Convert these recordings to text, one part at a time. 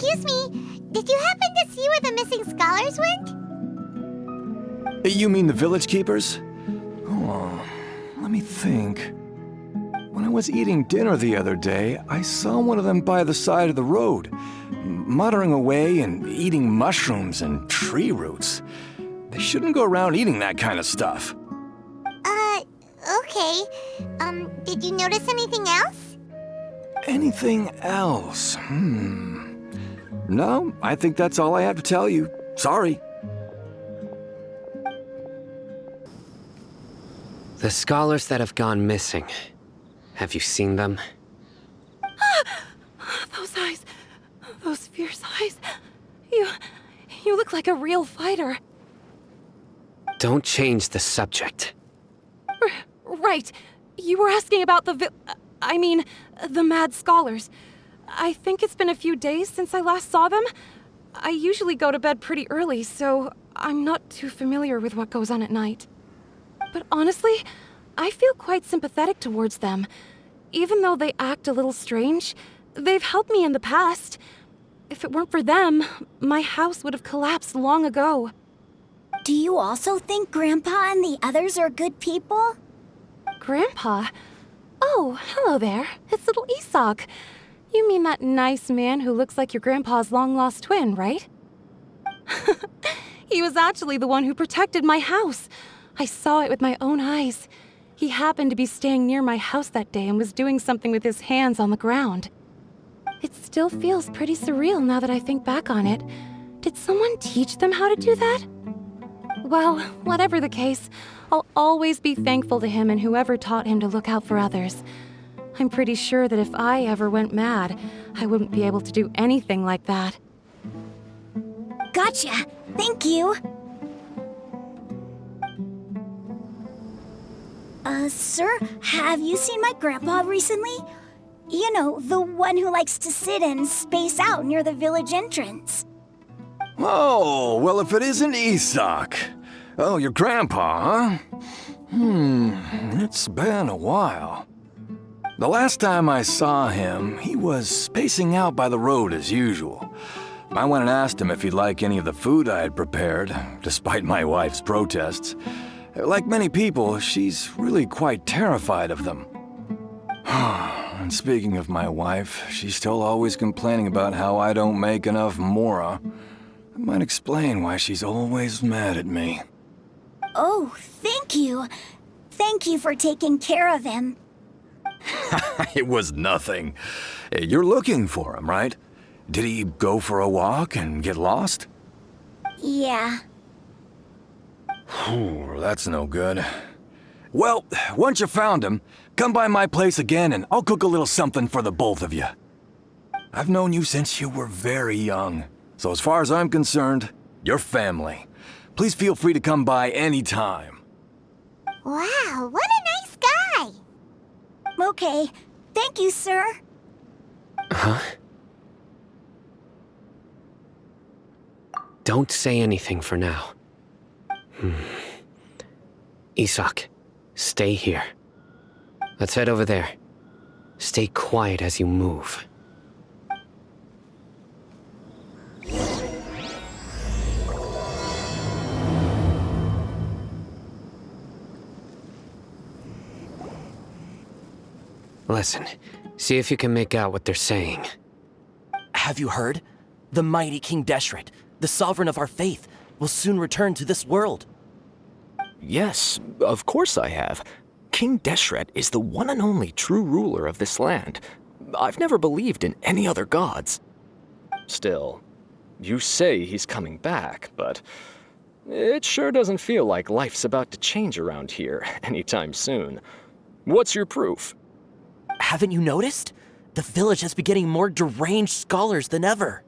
Excuse me, did you happen to see where the missing scholars went? You mean the village keepers? Oh, let me think. When I was eating dinner the other day, I saw one of them by the side of the road, muttering away and eating mushrooms and tree roots. They shouldn't go around eating that kind of stuff. Okay. Did you notice anything else? Anything else? No, I think that's all I have to tell you. Sorry. The scholars that have gone missing. Have you seen them? Those eyes. Those fierce eyes. You look like a real fighter. Don't change the subject. Right. You were asking about the mad scholars. I think it's been a few days since I last saw them. I usually go to bed pretty early, so I'm not too familiar with what goes on at night. But honestly, I feel quite sympathetic towards them. Even though they act a little strange, they've helped me in the past. If it weren't for them, my house would have collapsed long ago. Do you also think Grandpa and the others are good people? Grandpa? Oh, hello there. It's little Isak. You mean that nice man who looks like your grandpa's long-lost twin, right? He was actually the one who protected my house. I saw it with my own eyes. He happened to be staying near my house that day and was doing something with his hands on the ground. It still feels pretty surreal now that I think back on it. Did someone teach them how to do that? Well, whatever the case, I'll always be thankful to him and whoever taught him to look out for others. I'm pretty sure that if I ever went mad, I wouldn't be able to do anything like that. Gotcha. Thank you. Sir, have you seen my grandpa recently? You know, the one who likes to sit and space out near the village entrance. Oh, well, if it isn't Isak. Oh, your grandpa, huh? It's been a while. The last time I saw him, he was spacing out by the road as usual. I went and asked him if he'd like any of the food I had prepared, despite my wife's protests. Like many people, she's really quite terrified of them. And speaking of my wife, she's still always complaining about how I don't make enough mora. That might explain why she's always mad at me. Oh, thank you. Thank you for taking care of him. It was nothing. You're looking for him, right? Did he go for a walk and get lost? Yeah. That's no good. Well, once you found him, come by my place again and I'll cook a little something for the both of you. I've known you since you were very young, so as far as I'm concerned, you're family. Please feel free to come by anytime. Wow, what a nice guy! Okay, thank you, sir. Huh? Don't say anything for now. Isak, stay here. Let's head over there. Stay quiet as you move. Listen, see if you can make out what they're saying. Have you heard? The mighty King Deshret, the sovereign of our faith, will soon return to this world. Yes, of course I have. King Deshret is the one and only true ruler of this land. I've never believed in any other gods. Still, you say he's coming back, but it sure doesn't feel like life's about to change around here anytime soon. What's your proof? Haven't you noticed? The village has been getting more deranged scholars than ever.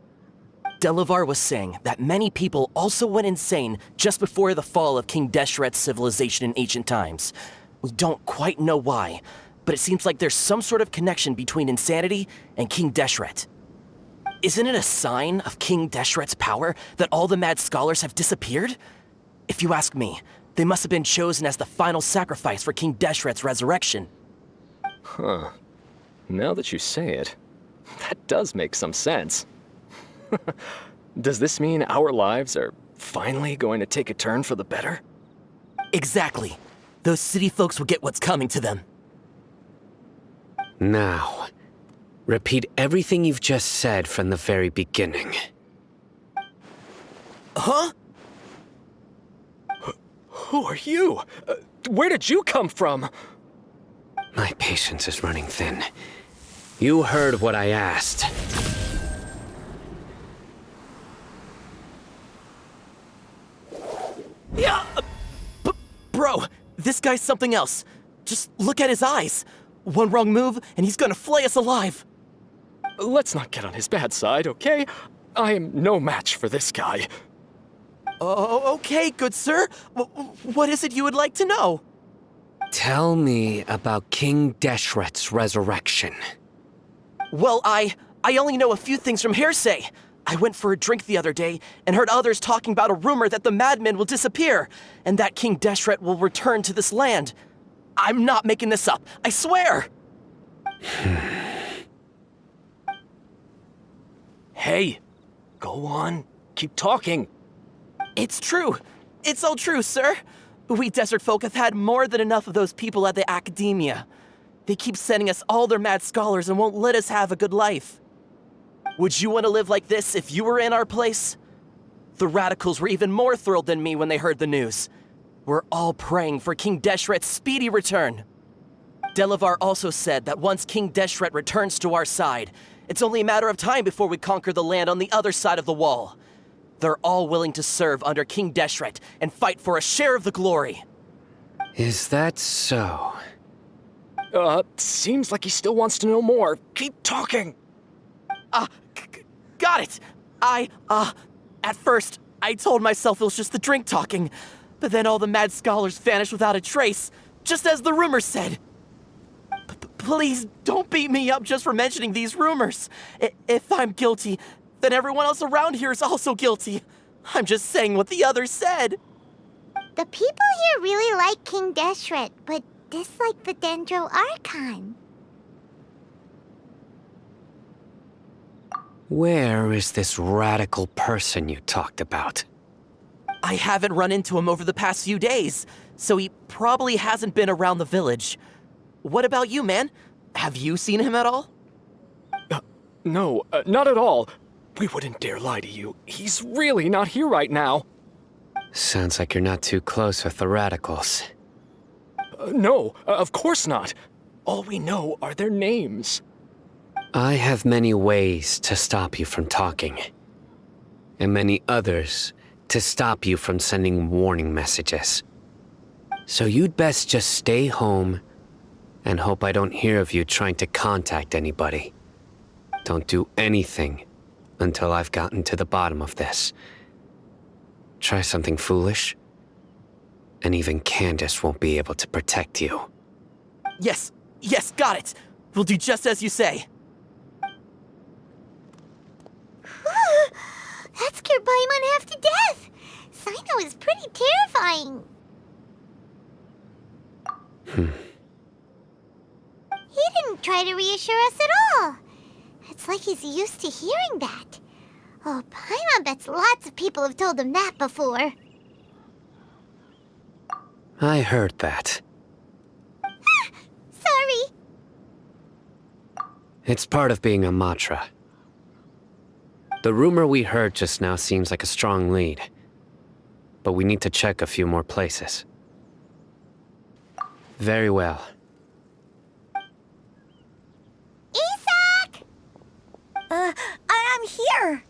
Delavar was saying that many people also went insane just before the fall of King Deshret's civilization in ancient times. We don't quite know why, but it seems like there's some sort of connection between insanity and King Deshret. Isn't it a sign of King Deshret's power that all the mad scholars have disappeared? If you ask me, they must have been chosen as the final sacrifice for King Deshret's resurrection. Huh. Now that you say it, that does make some sense. Does this mean our lives are finally going to take a turn for the better? Exactly. Those city folks will get what's coming to them. Now, repeat everything you've just said from the very beginning. Huh? Who are you? Where did you come from? My patience is running thin. You heard what I asked. Yeah! Bro, this guy's something else. Just look at his eyes. One wrong move, and he's gonna flay us alive. Let's not get on his bad side, okay? I am no match for this guy. Oh, okay, good sir. What is it you would like to know? Tell me about King Deshret's resurrection. Well, I only know a few things from hearsay. I went for a drink the other day and heard others talking about a rumor that the madmen will disappear and that King Deshret will return to this land. I'm not making this up, I swear! Hey, go on. Keep talking. It's true. It's all true, sir. We desert folk have had more than enough of those people at the academia. They keep sending us all their mad scholars and won't let us have a good life. Would you want to live like this if you were in our place? The radicals were even more thrilled than me when they heard the news. We're all praying for King Deshret's speedy return. Delavar also said that once King Deshret returns to our side, it's only a matter of time before we conquer the land on the other side of the wall. They're all willing to serve under King Deshret and fight for a share of the glory. Is that so? Seems like he still wants to know more. Keep talking. Got it! At first, I told myself it was just the drink talking, but then all the mad scholars vanished without a trace, just as the rumors said. Please don't beat me up just for mentioning these rumors. If I'm guilty, then everyone else around here is also guilty. I'm just saying what the others said. The people here really like King Deshret, but dislike the Dendro Archon. Where is this radical person you talked about? I haven't run into him over the past few days, so he probably hasn't been around the village. What about you, man? Have you seen him at all? No, not at all. We wouldn't dare lie to you. He's really not here right now. Sounds like you're not too close with the radicals. No, of course not. All we know are their names. I have many ways to stop you from talking, and many others to stop you from sending warning messages. So you'd best just stay home and hope I don't hear of you trying to contact anybody. Don't do anything until I've gotten to the bottom of this. Try something foolish, and even Candace won't be able to protect you. Yes, got it. We'll do just as you say. That scared Paimon half to death. Sino is pretty terrifying. He didn't try to reassure us at all. It's like he's used to hearing that. Oh, Paimon bets lots of people have told him that before. I heard that. Sorry. It's part of being a Matra. The rumor we heard just now seems like a strong lead, but we need to check a few more places. Very well. Isak! I'm here.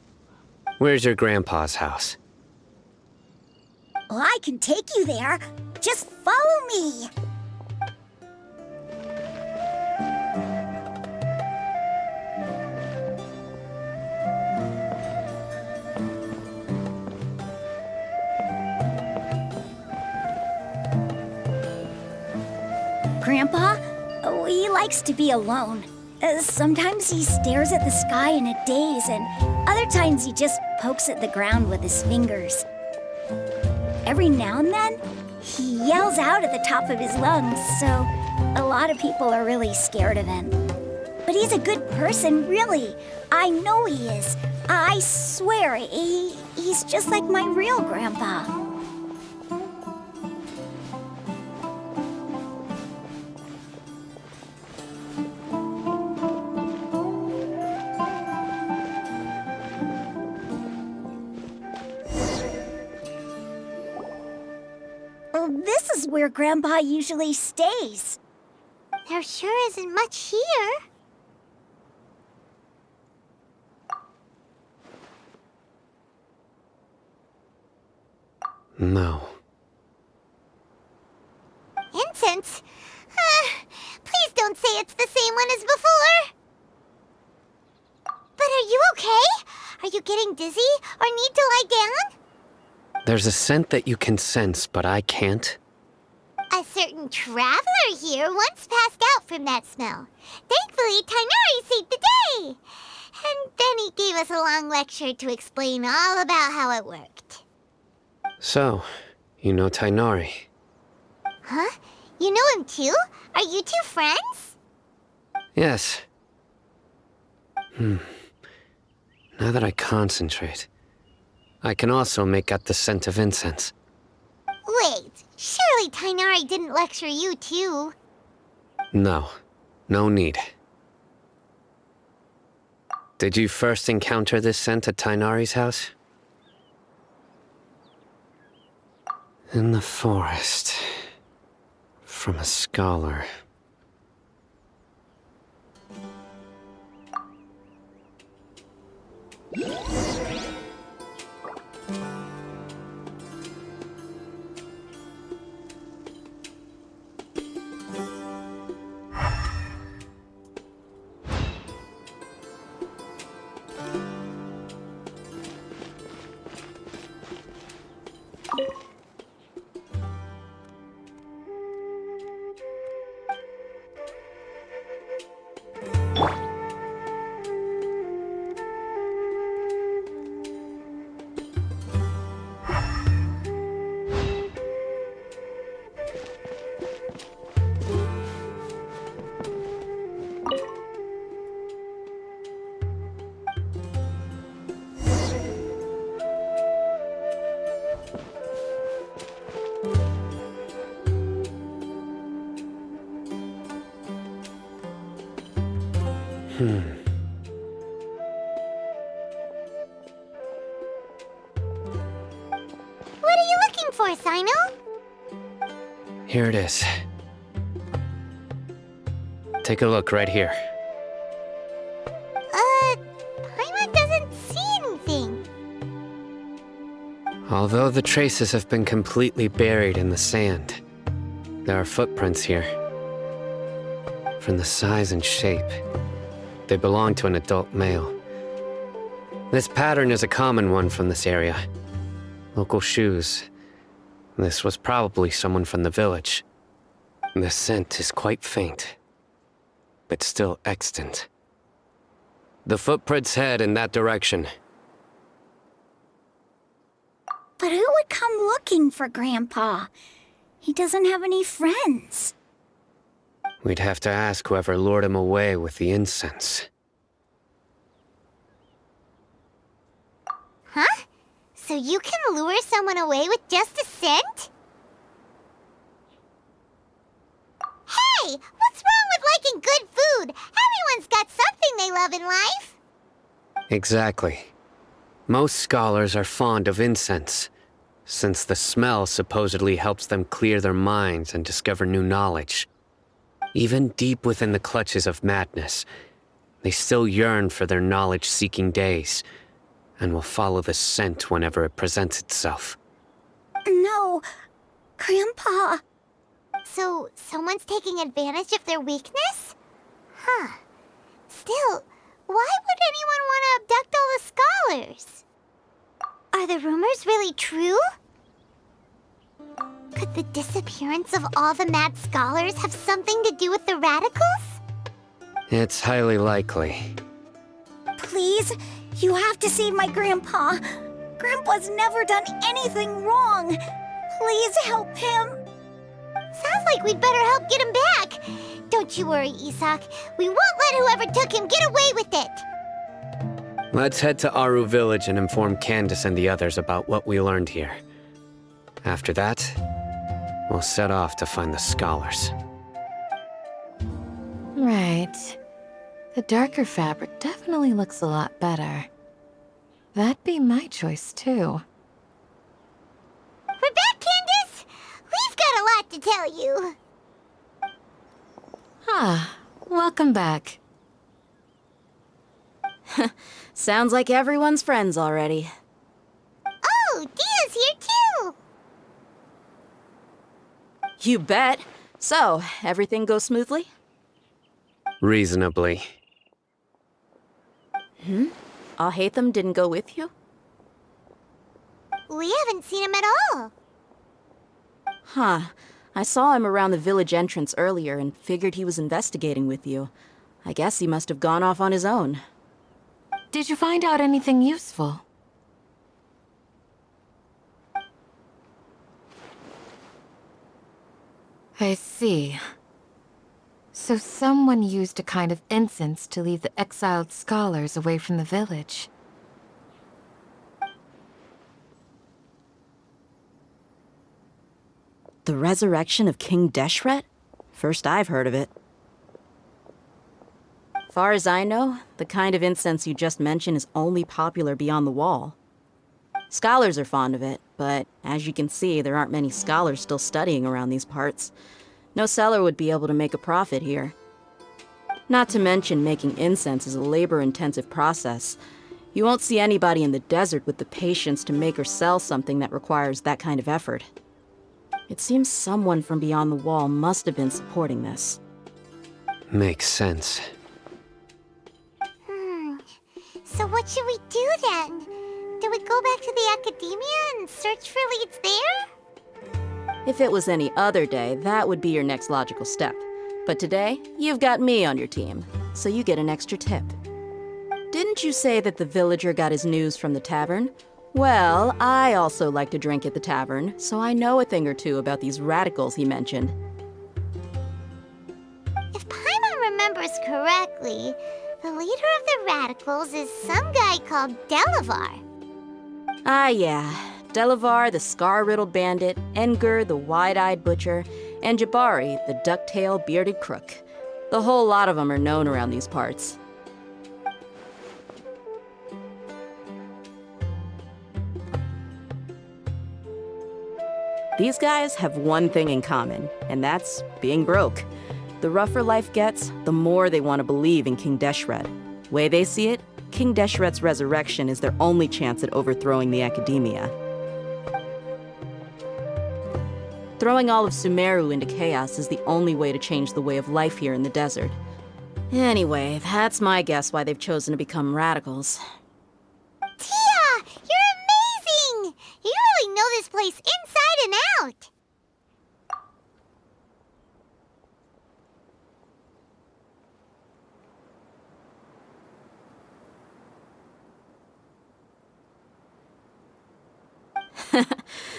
Where's your grandpa's house? Well, I can take you there. Just follow me. Grandpa, he likes to be alone. Sometimes he stares at the sky in a daze, and other times he just pokes at the ground with his fingers. Every now and then, he yells out at the top of his lungs, so a lot of people are really scared of him. But he's a good person, really. I know he is. I swear, he's just like my real grandpa. Well, this is where Grandpa usually stays. There sure isn't much here. No. Incense? Please don't say it's the same one as before. But are you okay? Are you getting dizzy or need to lie down? There's a scent that you can sense, but I can't. A certain traveler here once passed out from that smell. Thankfully, Tighnari saved the day. And then he gave us a long lecture to explain all about how it worked. So, you know Tighnari. Huh? You know him too? Are you two friends? Yes. Now that I concentrate, I can also make out the scent of incense. Wait, surely Tighnari didn't lecture you too. No. No need. Did you first encounter this scent at Tighnari's house? In the forest. From a scholar. What are you looking for, Sino? Here it is. Take a look right here. Paimon doesn't see anything. Although the traces have been completely buried in the sand, there are footprints here. From the size and shape, they belong to an adult male. This pattern is a common one from this area. Local shoes. This was probably someone from the village. The scent is quite faint, but still extant. The footprints head in that direction. But who would come looking for Grandpa? He doesn't have any friends. We'd have to ask whoever lured him away with the incense. Huh? So you can lure someone away with just a scent? Hey! What's wrong with liking good food? Everyone's got something they love in life. Exactly. Most scholars are fond of incense, since the smell supposedly helps them clear their minds and discover new knowledge. Even deep within the clutches of madness, they still yearn for their knowledge-seeking days, and will follow the scent whenever it presents itself. No, Grandpa. So, someone's taking advantage of their weakness? Huh. Still, why would anyone want to abduct all the scholars? Are the rumors really true? Could the disappearance of all the mad scholars have something to do with the radicals? It's highly likely. Please, you have to save my Grandpa. Grandpa's never done anything wrong. Please help him. Sounds like we'd better help get him back. Don't you worry, Isak. We won't let whoever took him get away with it. Let's head to Aru Village and inform Candace and the others about what we learned here. After that, we'll set off to find the scholars. Right. The darker fabric definitely looks a lot better. That'd be my choice, too. We're back, Candace! We've got a lot to tell you. Ah, welcome back. Sounds like everyone's friends already. Oh, Dia's here too! You bet. So, everything goes smoothly? Reasonably. Alhaitham didn't go with you? We haven't seen him at all. Huh. I saw him around the village entrance earlier and figured he was investigating with you. I guess he must have gone off on his own. Did you find out anything useful? I see. So someone used a kind of incense to lead the exiled scholars away from the village. The resurrection of King Deshret? First I've heard of it. Far as I know, the kind of incense you just mentioned is only popular beyond the wall. Scholars are fond of it, but as you can see, there aren't many scholars still studying around these parts. No seller would be able to make a profit here. Not to mention, making incense is a labor-intensive process. You won't see anybody in the desert with the patience to make or sell something that requires that kind of effort. It seems someone from beyond the wall must have been supporting this. Makes sense. So what should we do then? Do we go back to the academia and search for leads there? If it was any other day, that would be your next logical step. But today, you've got me on your team, so you get an extra tip. Didn't you say that the villager got his news from the tavern? Well, I also like to drink at the tavern, so I know a thing or two about these radicals he mentioned. If Paimon remembers correctly, the leader of the radicals is some guy called Delavar. Ah, yeah. Delavar, the scar-riddled bandit, Engur, the wide-eyed butcher, and Jabari, the duck-tailed bearded crook. The whole lot of them are known around these parts. These guys have one thing in common, and that's being broke. The rougher life gets, the more they want to believe in King Deshret. Way they see it, King Deshret's resurrection is their only chance at overthrowing the academia. Throwing all of Sumeru into chaos is the only way to change the way of life here in the desert. Anyway, that's my guess why they've chosen to become radicals. Tia! You're amazing! You really know this place inside and out!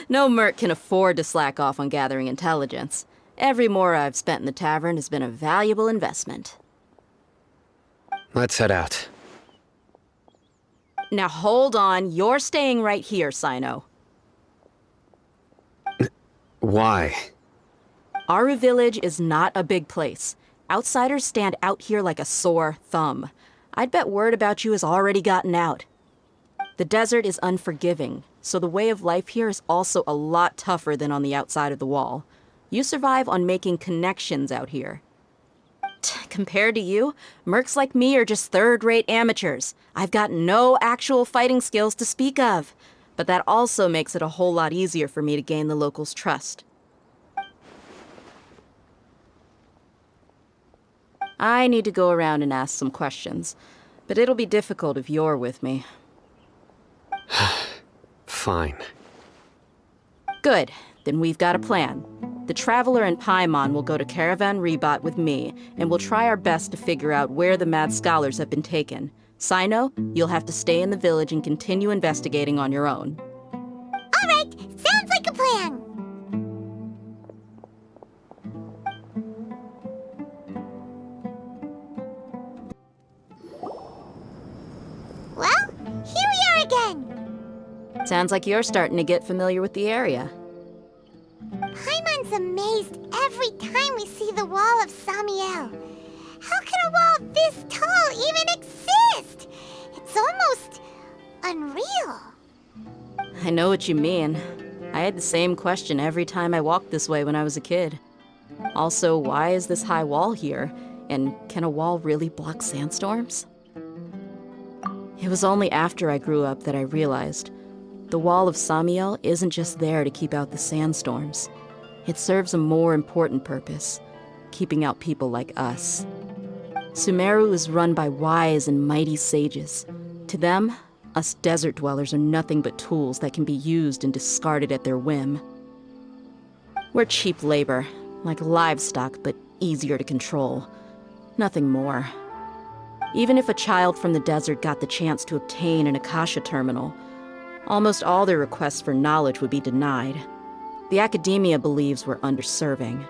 No merc can afford to slack off on gathering intelligence. Every more I've spent in the tavern has been a valuable investment. Let's head out. Now hold on, you're staying right here, Sino. Why? Aru Village is not a big place. Outsiders stand out here like a sore thumb. I'd bet word about you has already gotten out. The desert is unforgiving, so the way of life here is also a lot tougher than on the outside of the wall. You survive on making connections out here. Compared to you, mercs like me are just third-rate amateurs. I've got no actual fighting skills to speak of. But that also makes it a whole lot easier for me to gain the locals' trust. I need to go around and ask some questions, but it'll be difficult if you're with me. Fine. Good. Then we've got a plan. The Traveler and Paimon will go to Caravan Rebat with me, and we'll try our best to figure out where the mad scholars have been taken. Sino, you'll have to stay in the village and continue investigating on your own. All right, sounds like a plan. Well, Sounds like you're starting to get familiar with the area. Paimon's amazed every time we see the Wall of Samiel. How can a wall this tall even exist? It's almost unreal. I know what you mean. I had the same question every time I walked this way when I was a kid. Also, why is this high wall here? And can a wall really block sandstorms? It was only after I grew up that I realized the Wall of Samiel isn't just there to keep out the sandstorms. It serves a more important purpose, keeping out people like us. Sumeru is run by wise and mighty sages. To them, us desert dwellers are nothing but tools that can be used and discarded at their whim. We're cheap labor, like livestock, but easier to control. Nothing more. Even if a child from the desert got the chance to obtain an Akasha terminal, almost all their requests for knowledge would be denied. The academia believes we're underserving.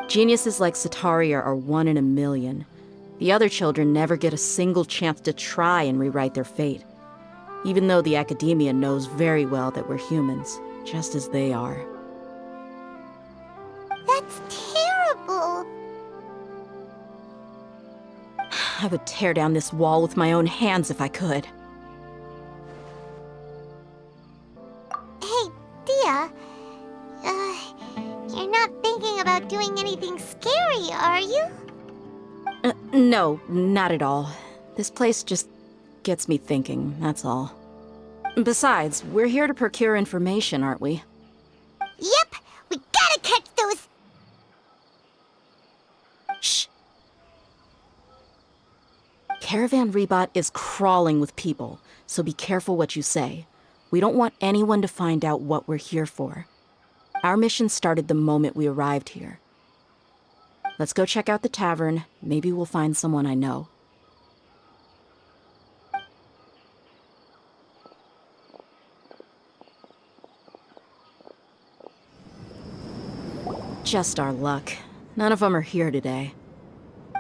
Geniuses like Sataria are 1 in a million. The other children never get a single chance to try and rewrite their fate, even though the academia knows very well that we're humans, just as they are. That's terrible. I would tear down this wall with my own hands if I could. Hey, Dia. You're not thinking about doing anything scary, are you? No, not at all. This place just gets me thinking, that's all. Besides, we're here to procure information, aren't we? Yep, we gotta catch those... Shh. Caravan Rebot is crawling with people, so be careful what you say. We don't want anyone to find out what we're here for. Our mission started the moment we arrived here. Let's go check out the tavern. Maybe we'll find someone I know. Just our luck. None of them are here today.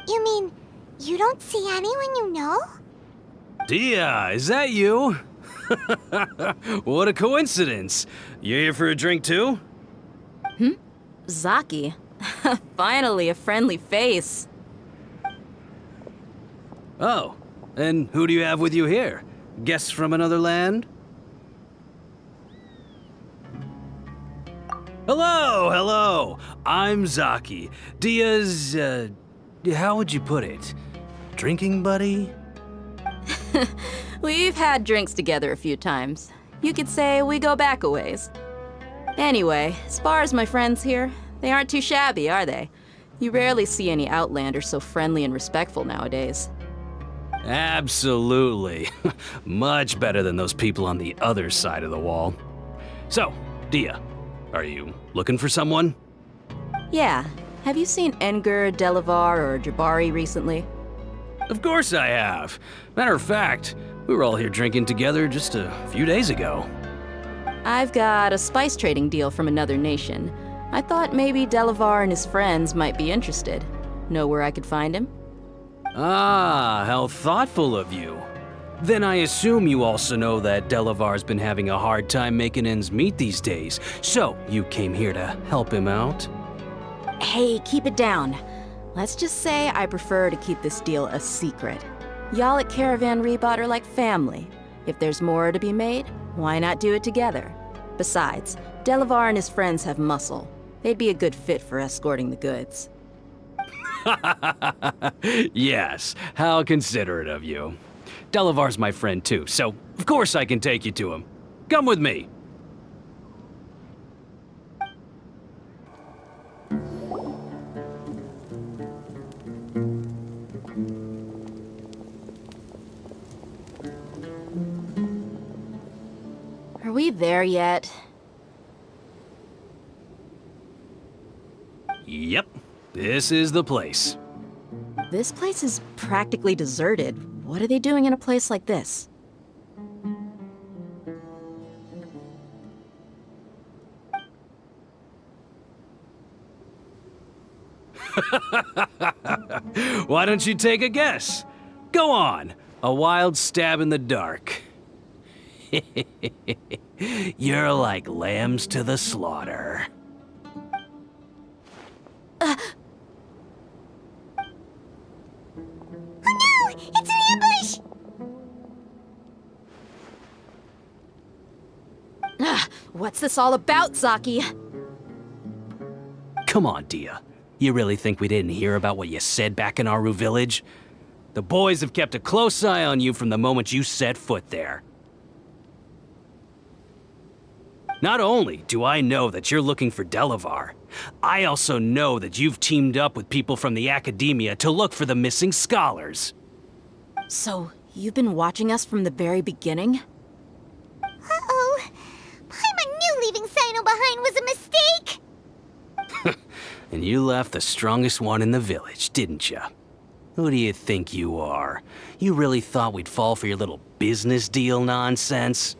You mean, you don't see anyone you know? Dia, is that you? What a coincidence. You here for a drink too? Zaki. Finally, a friendly face. Oh, and who do you have with you here? Guests from another land? Hello, hello. I'm Zaki. Dia's, how would you put it? Drinking buddy? We've had drinks together a few times. You could say we go back a ways. Anyway, as far as my friends here, they aren't too shabby, are they? You rarely see any Outlanders so friendly and respectful nowadays. Absolutely. Much better than those people on the other side of the wall. So, Dia, are you looking for someone? Yeah. Have you seen Engur, Delavar, or Jabari recently? Of course I have. Matter of fact, we were all here drinking together just a few days ago. I've got a spice trading deal from another nation. I thought maybe Delavar and his friends might be interested. Know where I could find him? Ah, how thoughtful of you. Then I assume you also know that Delavar's been having a hard time making ends meet these days, so you came here to help him out? Hey, keep it down. Let's just say I prefer to keep this deal a secret. Y'all at Caravan Rebot are like family. If there's more to be made, why not do it together? Besides, Delavar and his friends have muscle. They'd be a good fit for escorting the goods. Yes, how considerate of you. Delavar's my friend too, so of course I can take you to him. Come with me. Are we there yet? Yep, this is the place. This place is practically deserted. What are they doing in a place like this? Why don't you take a guess? Go on. A wild stab in the dark. You're like lambs to the slaughter. Oh no! It's an ambush! What's this all about, Zaki? Come on, Dia. You really think we didn't hear about what you said back in Aru village? The boys have kept a close eye on you from the moment you set foot there. Not only do I know that you're looking for Delavar, I also know that you've teamed up with people from the Academia to look for the missing scholars. So, you've been watching us from the very beginning? Uh-oh. Paimon knew leaving Sino behind was a mistake! And you left the strongest one in the village, didn't you? Who do you think you are? You really thought we'd fall for your little business deal nonsense?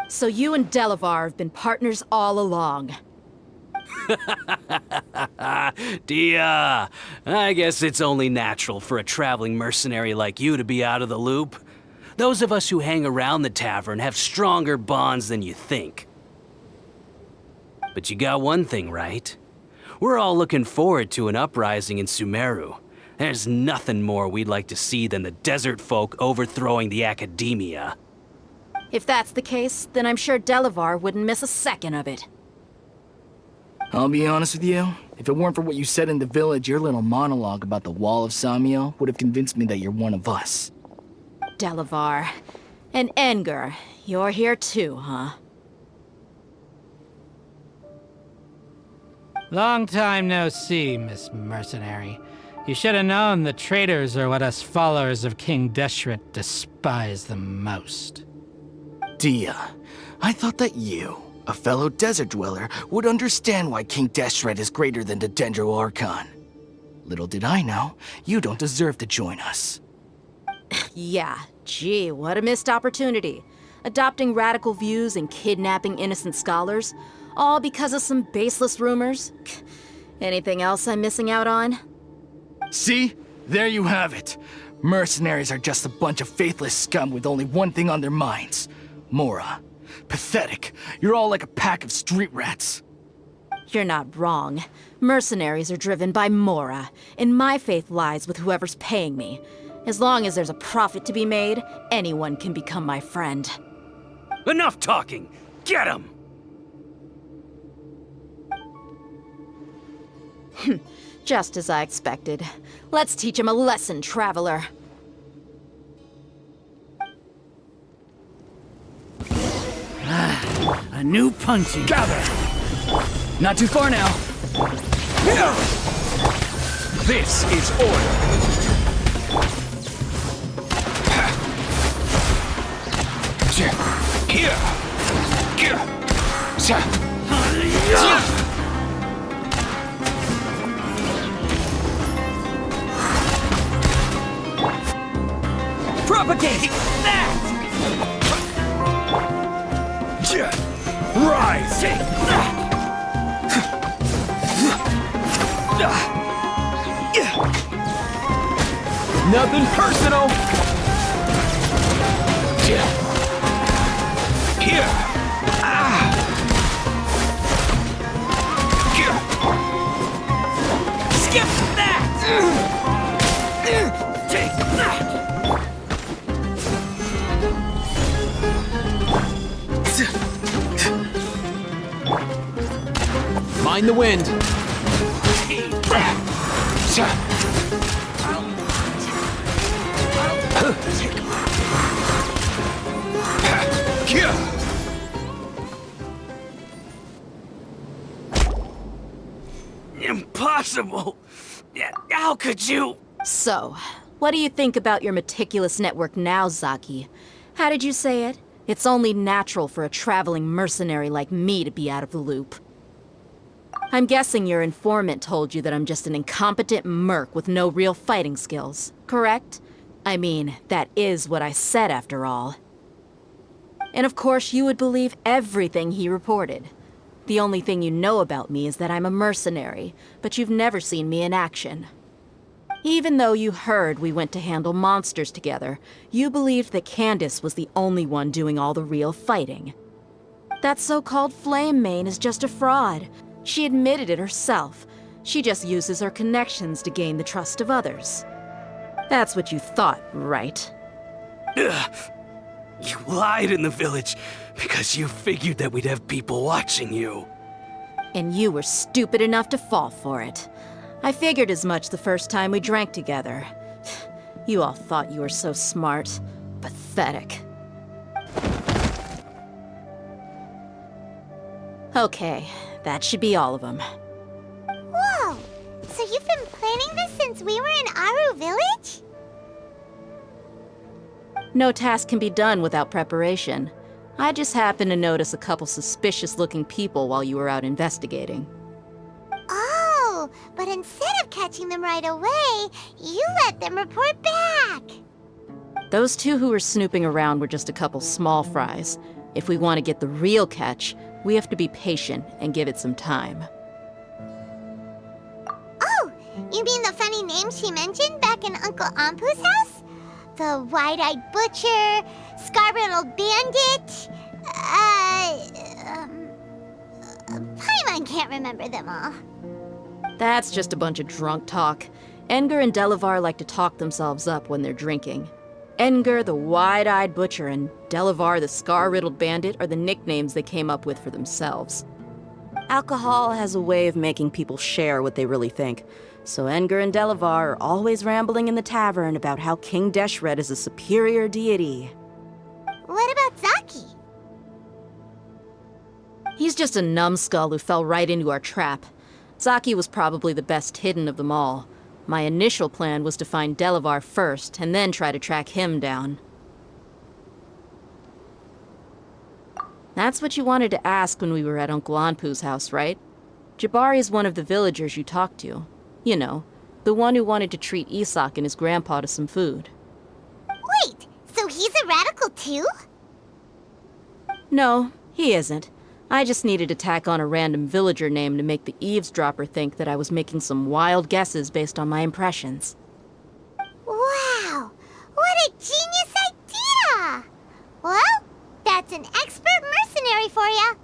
So you and Delavar have been partners all along. Dia, I guess it's only natural for a traveling mercenary like you to be out of the loop. Those of us who hang around the tavern have stronger bonds than you think. But you got one thing right. We're all looking forward to an uprising in Sumeru. There's nothing more we'd like to see than the desert folk overthrowing the Academia. If that's the case, then I'm sure Delavar wouldn't miss a second of it. I'll be honest with you, if it weren't for what you said in the village, your little monologue about the Wall of Samiel would have convinced me that you're one of us. Delavar. And Engar, you're here too, huh? Long time no see, Miss Mercenary. You should have known the traitors are what us followers of King Deshret despise the most. Dia, I thought that you, a fellow desert dweller, would understand why King Deshret is greater than the Dendro Archon. Little did I know, you don't deserve to join us. Yeah, gee, what a missed opportunity. Adopting radical views and kidnapping innocent scholars, all because of some baseless rumors. Anything else I'm missing out on? See? There you have it. Mercenaries are just a bunch of faithless scum with only one thing on their minds. Mora. Pathetic. You're all like a pack of street rats. You're not wrong. Mercenaries are driven by Mora, and my faith lies with whoever's paying me. As long as there's a profit to be made, anyone can become my friend. Enough talking! Get him! Just as I expected. Let's teach him a lesson, traveler. A new punching. Gather! Not too far now. This is order. Here. Propagate that! Rise! Nothing personal! Here! Skip that! Take that! Mind the wind. Impossible! How could you? So, what do you think about your meticulous network now, Zaki? How did you say it? It's only natural for a traveling mercenary like me to be out of the loop. I'm guessing your informant told you that I'm just an incompetent merc with no real fighting skills, correct? I mean, that is what I said after all. And of course you would believe everything he reported. The only thing you know about me is that I'm a mercenary, but you've never seen me in action. Even though you heard we went to handle monsters together, you believed that Candace was the only one doing all the real fighting. That so-called Flame Main is just a fraud. She admitted it herself. She just uses her connections to gain the trust of others. That's what you thought, right? Ugh. You lied in the village because you figured that we'd have people watching you. And you were stupid enough to fall for it. I figured as much the first time we drank together. You all thought you were so smart. Pathetic. Okay, that should be all of them. Whoa! So you've been planning this since we were in Aru Village? No task can be done without preparation. I just happened to notice a couple suspicious-looking people while you were out investigating. Oh, but instead of catching them right away, you let them report back. Those two who were snooping around were just a couple small fries. If we want to get the real catch, we have to be patient and give it some time. Oh, you mean the funny name she mentioned back in Uncle Ampu's house? The wide-eyed butcher, scar-riddled bandit, Paimon can't remember them all. That's just a bunch of drunk talk. Edgar and Delavar like to talk themselves up when they're drinking. Edgar, the wide-eyed butcher, and Delavar, the scar-riddled bandit, are the nicknames they came up with for themselves. Alcohol has a way of making people share what they really think, so Edgar and Delavar are always rambling in the tavern about how King Deshret is a superior deity. What about Zaki? He's just a numbskull who fell right into our trap. Zaki was probably the best hidden of them all. My initial plan was to find Delavar first, and then try to track him down. That's what you wanted to ask when we were at Uncle Anpu's house, right? Jabari is one of the villagers you talked to. You know, the one who wanted to treat Isak and his grandpa to some food. Wait, so he's a radical too? No, he isn't. I just needed to tack on a random villager name to make the eavesdropper think that I was making some wild guesses based on my impressions. Wow, what a genius idea! Well, that's an expert mercenary for you.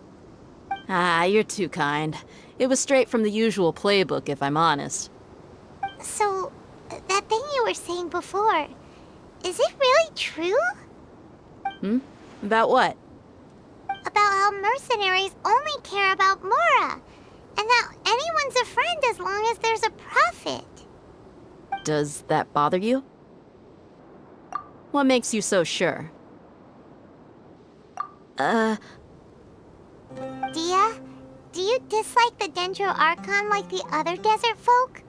Ah, you're too kind. It was straight from the usual playbook, if I'm honest. So, that thing you were saying before, is it really true? About what? About how mercenaries only care about Mora, and that anyone's a friend as long as there's a profit. Does that bother you? What makes you so sure? Dia, do you dislike the Dendro Archon like the other desert folk?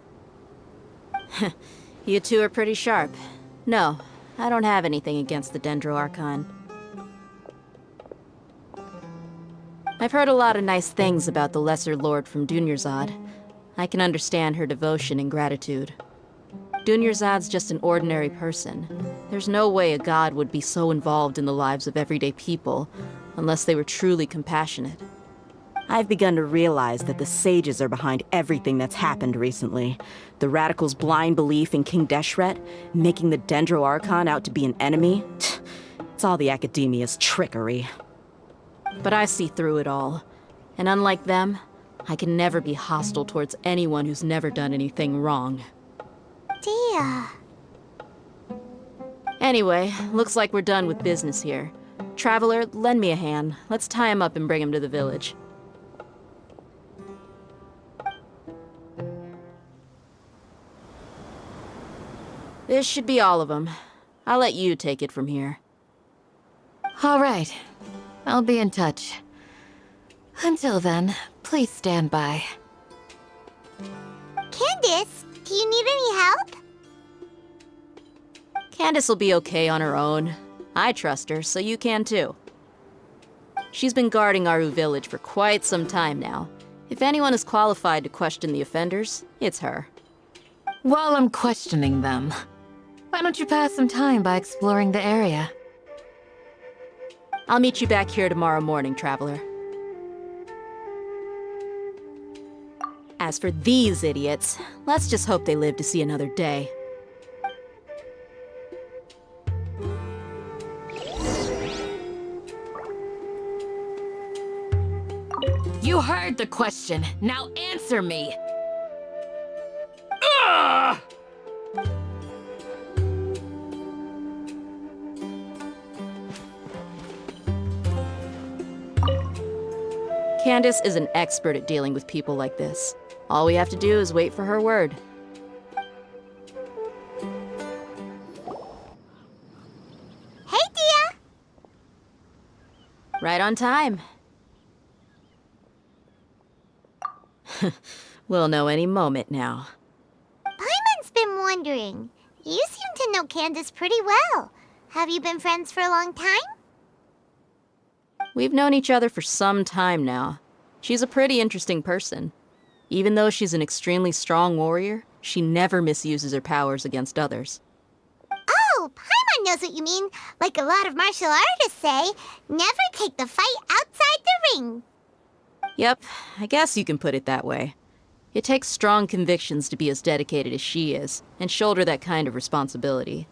You two are pretty sharp. No, I don't have anything against the Dendro Archon. I've heard a lot of nice things about the Lesser Lord from Dunyarzad. I can understand her devotion and gratitude. Dunyarzad's just an ordinary person. There's no way a god would be so involved in the lives of everyday people, unless they were truly compassionate. I've begun to realize that the sages are behind everything that's happened recently. The radicals' blind belief in King Deshret, making the Dendro Archon out to be an enemy. It's all the academia's trickery. But I see through it all. And unlike them, I can never be hostile towards anyone who's never done anything wrong. Dia. Anyway, looks like we're done with business here. Traveler, lend me a hand. Let's tie him up and bring him to the village. This should be all of them. I'll let you take it from here. All right. I'll be in touch. Until then, please stand by. Candace, do you need any help? Candace will be okay on her own. I trust her, so you can too. She's been guarding Aru Village for quite some time now. If anyone is qualified to question the offenders, it's her. While I'm questioning them, why don't you pass some time by exploring the area? I'll meet you back here tomorrow morning, Traveler. As for these idiots, let's just hope they live to see another day. the question. Now answer me. Candace is an expert at dealing with people like this. All we have to do is wait for her word. Hey, Dia! Right on time. We'll know any moment now. Paimon's been wondering. You seem to know Candace pretty well. Have you been friends for a long time? We've known each other for some time now. She's a pretty interesting person. Even though she's an extremely strong warrior, she never misuses her powers against others. Oh, Paimon knows what you mean. Like a lot of martial artists say, never take the fight outside the ring. Yep, I guess you can put it that way. It takes strong convictions to be as dedicated as she is, and shoulder that kind of responsibility.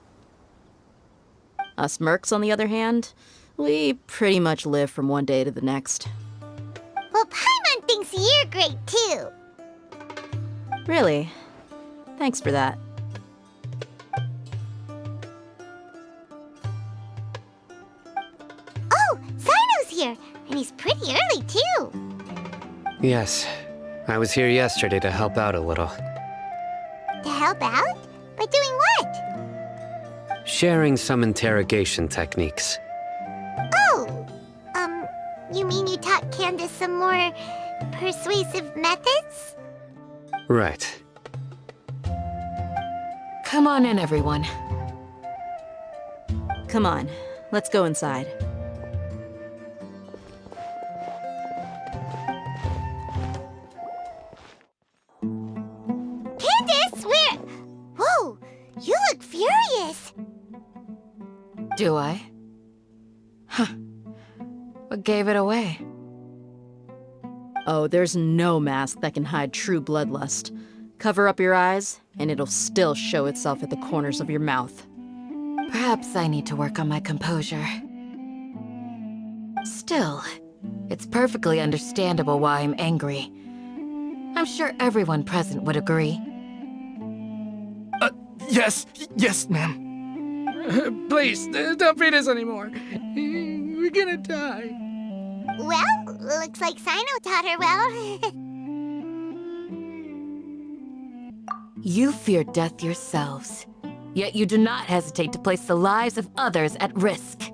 Us mercs, on the other hand, we pretty much live from one day to the next. Well, Paimon thinks you're great, too. Really? Thanks for that. Oh, Sino's here, and he's pretty early, too. Yes, I was here yesterday to help out a little. To help out? By doing what? Sharing some interrogation techniques. Oh, you mean you taught Candace some more persuasive methods? Right. Come on in, everyone. Come on, let's go inside. Candace, where? Whoa, you look furious. Do I? Huh. What gave it away? Oh, there's no mask that can hide true bloodlust. Cover up your eyes, and it'll still show itself at the corners of your mouth. Perhaps I need to work on my composure. Still, it's perfectly understandable why I'm angry. I'm sure everyone present would agree. Yes, ma'am. Please, don't beat us anymore. We're gonna die. Well, looks like Sino taught her well. You fear death yourselves, yet you do not hesitate to place the lives of others at risk.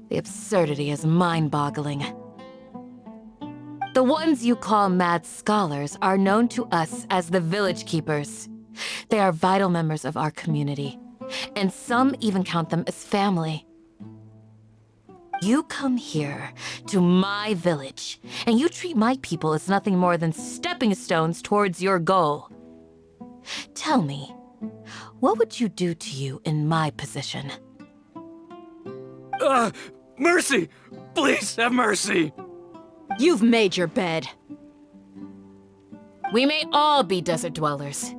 The absurdity is mind-boggling. The ones you call mad scholars are known to us as the Village Keepers. They are vital members of our community, and some even count them as family. You come here to my village, and you treat my people as nothing more than stepping stones towards your goal. Tell me, what would you do to you in my position? Mercy! Please have mercy! You've made your bed. We may all be desert dwellers,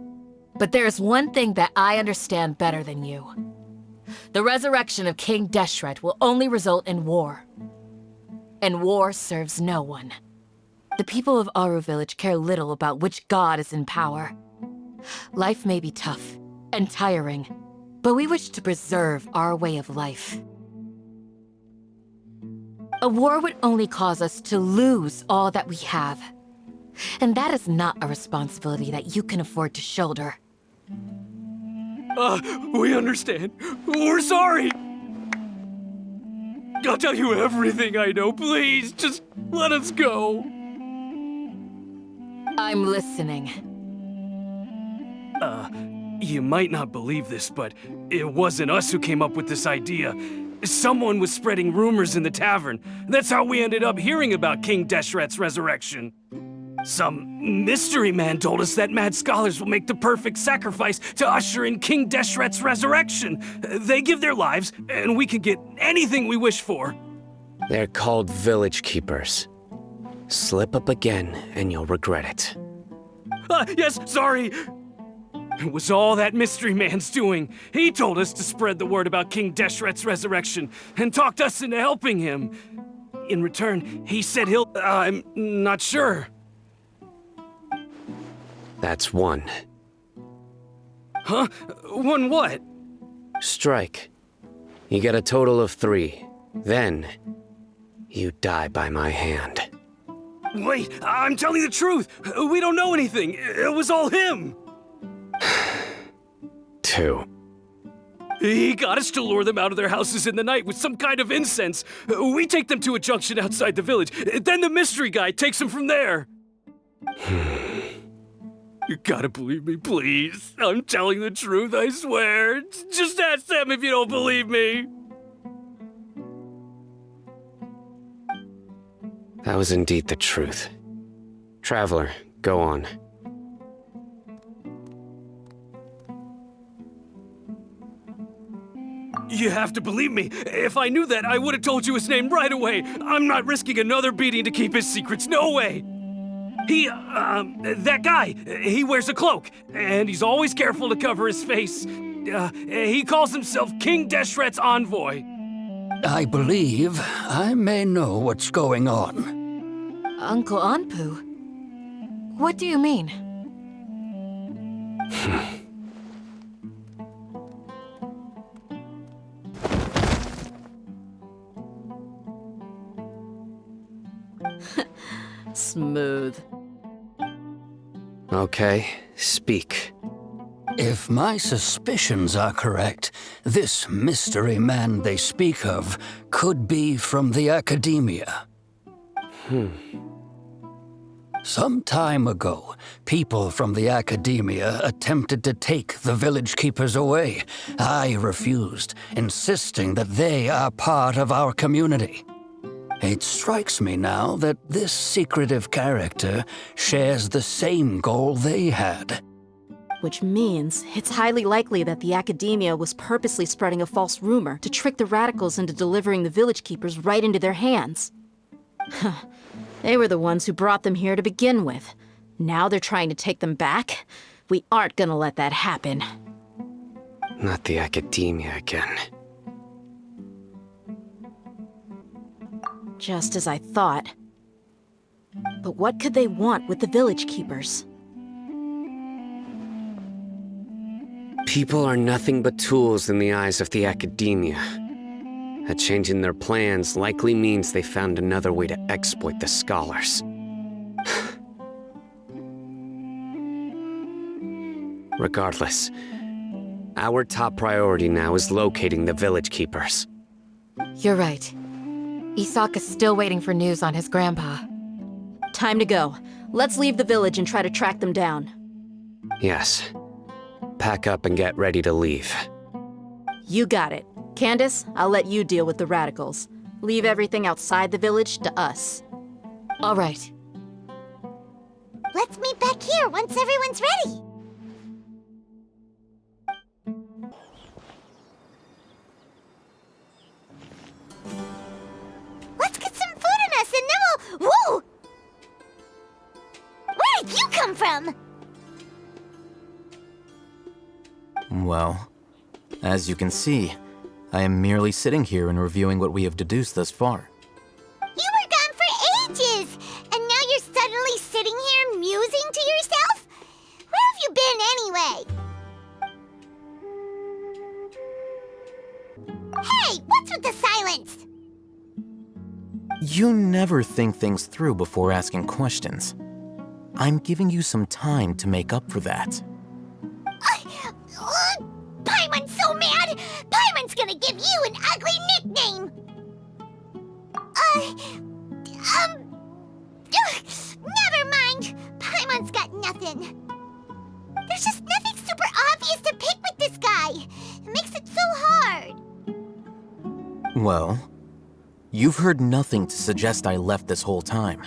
but there's one thing that I understand better than you. The resurrection of King Deshret will only result in war. And war serves no one. The people of Aru Village care little about which god is in power. Life may be tough and tiring, but we wish to preserve our way of life. A war would only cause us to lose all that we have. And that is not a responsibility that you can afford to shoulder. We understand. We're sorry. I'll tell you everything I know. Please, just let us go. I'm listening. You might not believe this, but it wasn't us who came up with this idea. Someone was spreading rumors in the tavern. That's how we ended up hearing about King Deshret's resurrection. Some mystery man told us that mad scholars will make the perfect sacrifice to usher in King Deshret's resurrection. They give their lives, and we can get anything we wish for. They're called Village Keepers. Slip up again, and you'll regret it. Yes, sorry. It was all that mystery man's doing. He told us to spread the word about King Deshret's resurrection, and talked us into helping him. In return, he said he'll... I'm not sure. That's one. Huh? One what? Strike. You get a total of 3. Then, you die by my hand. Wait, I'm telling the truth. We don't know anything. It was all him. 2. He got us to lure them out of their houses in the night with some kind of incense. We take them to a junction outside the village. Then the mystery guy takes them from there. You gotta believe me, please. I'm telling the truth, I swear. Just ask them if you don't believe me. That was indeed the truth. Traveler, go on. You have to believe me. If I knew that, I would have told you his name right away. I'm not risking another beating to keep his secrets. No way. That guy, he wears a cloak, and he's always careful to cover his face. He calls himself King Deshret's envoy. I believe I may know what's going on. Uncle Anpu? What do you mean? Smooth. Okay, speak. If my suspicions are correct, this mystery man they speak of could be from the Academia. Some time ago, people from the Academia attempted to take the village keepers away. I refused, insisting that they are part of our community. It strikes me now that this secretive character shares the same goal they had. Which means it's highly likely that the Academia was purposely spreading a false rumor to trick the radicals into delivering the village keepers right into their hands. They were the ones who brought them here to begin with. Now they're trying to take them back? We aren't gonna let that happen. Not the Academia again. Just as I thought. But what could they want with the village keepers? People are nothing but tools in the eyes of the Academia. A change in their plans likely means they found another way to exploit the scholars. Regardless, our top priority now is locating the village keepers. You're right. Isaka's still waiting for news on his grandpa. Time to go. Let's leave the village and try to track them down. Yes. Pack up and get ready to leave. You got it. Candace, I'll let you deal with the radicals. Leave everything outside the village to us. All right. Let's meet back here once everyone's ready. Let's get some food in us and then we'll... Whoa! Where did you come from? Well, as you can see, I am merely sitting here and reviewing what we have deduced thus far. You were gone for ages, and now you're suddenly sitting here musing to yourself? Where have you been anyway? Hey, what's with the silence? You never think things through before asking questions. I'm giving you some time to make up for that. Paimon's so mad! Paimon's gonna give you an ugly nickname! Never mind. Paimon's got nothing. There's just nothing super obvious to pick with this guy. It makes it so hard. Well, you've heard nothing to suggest I left this whole time.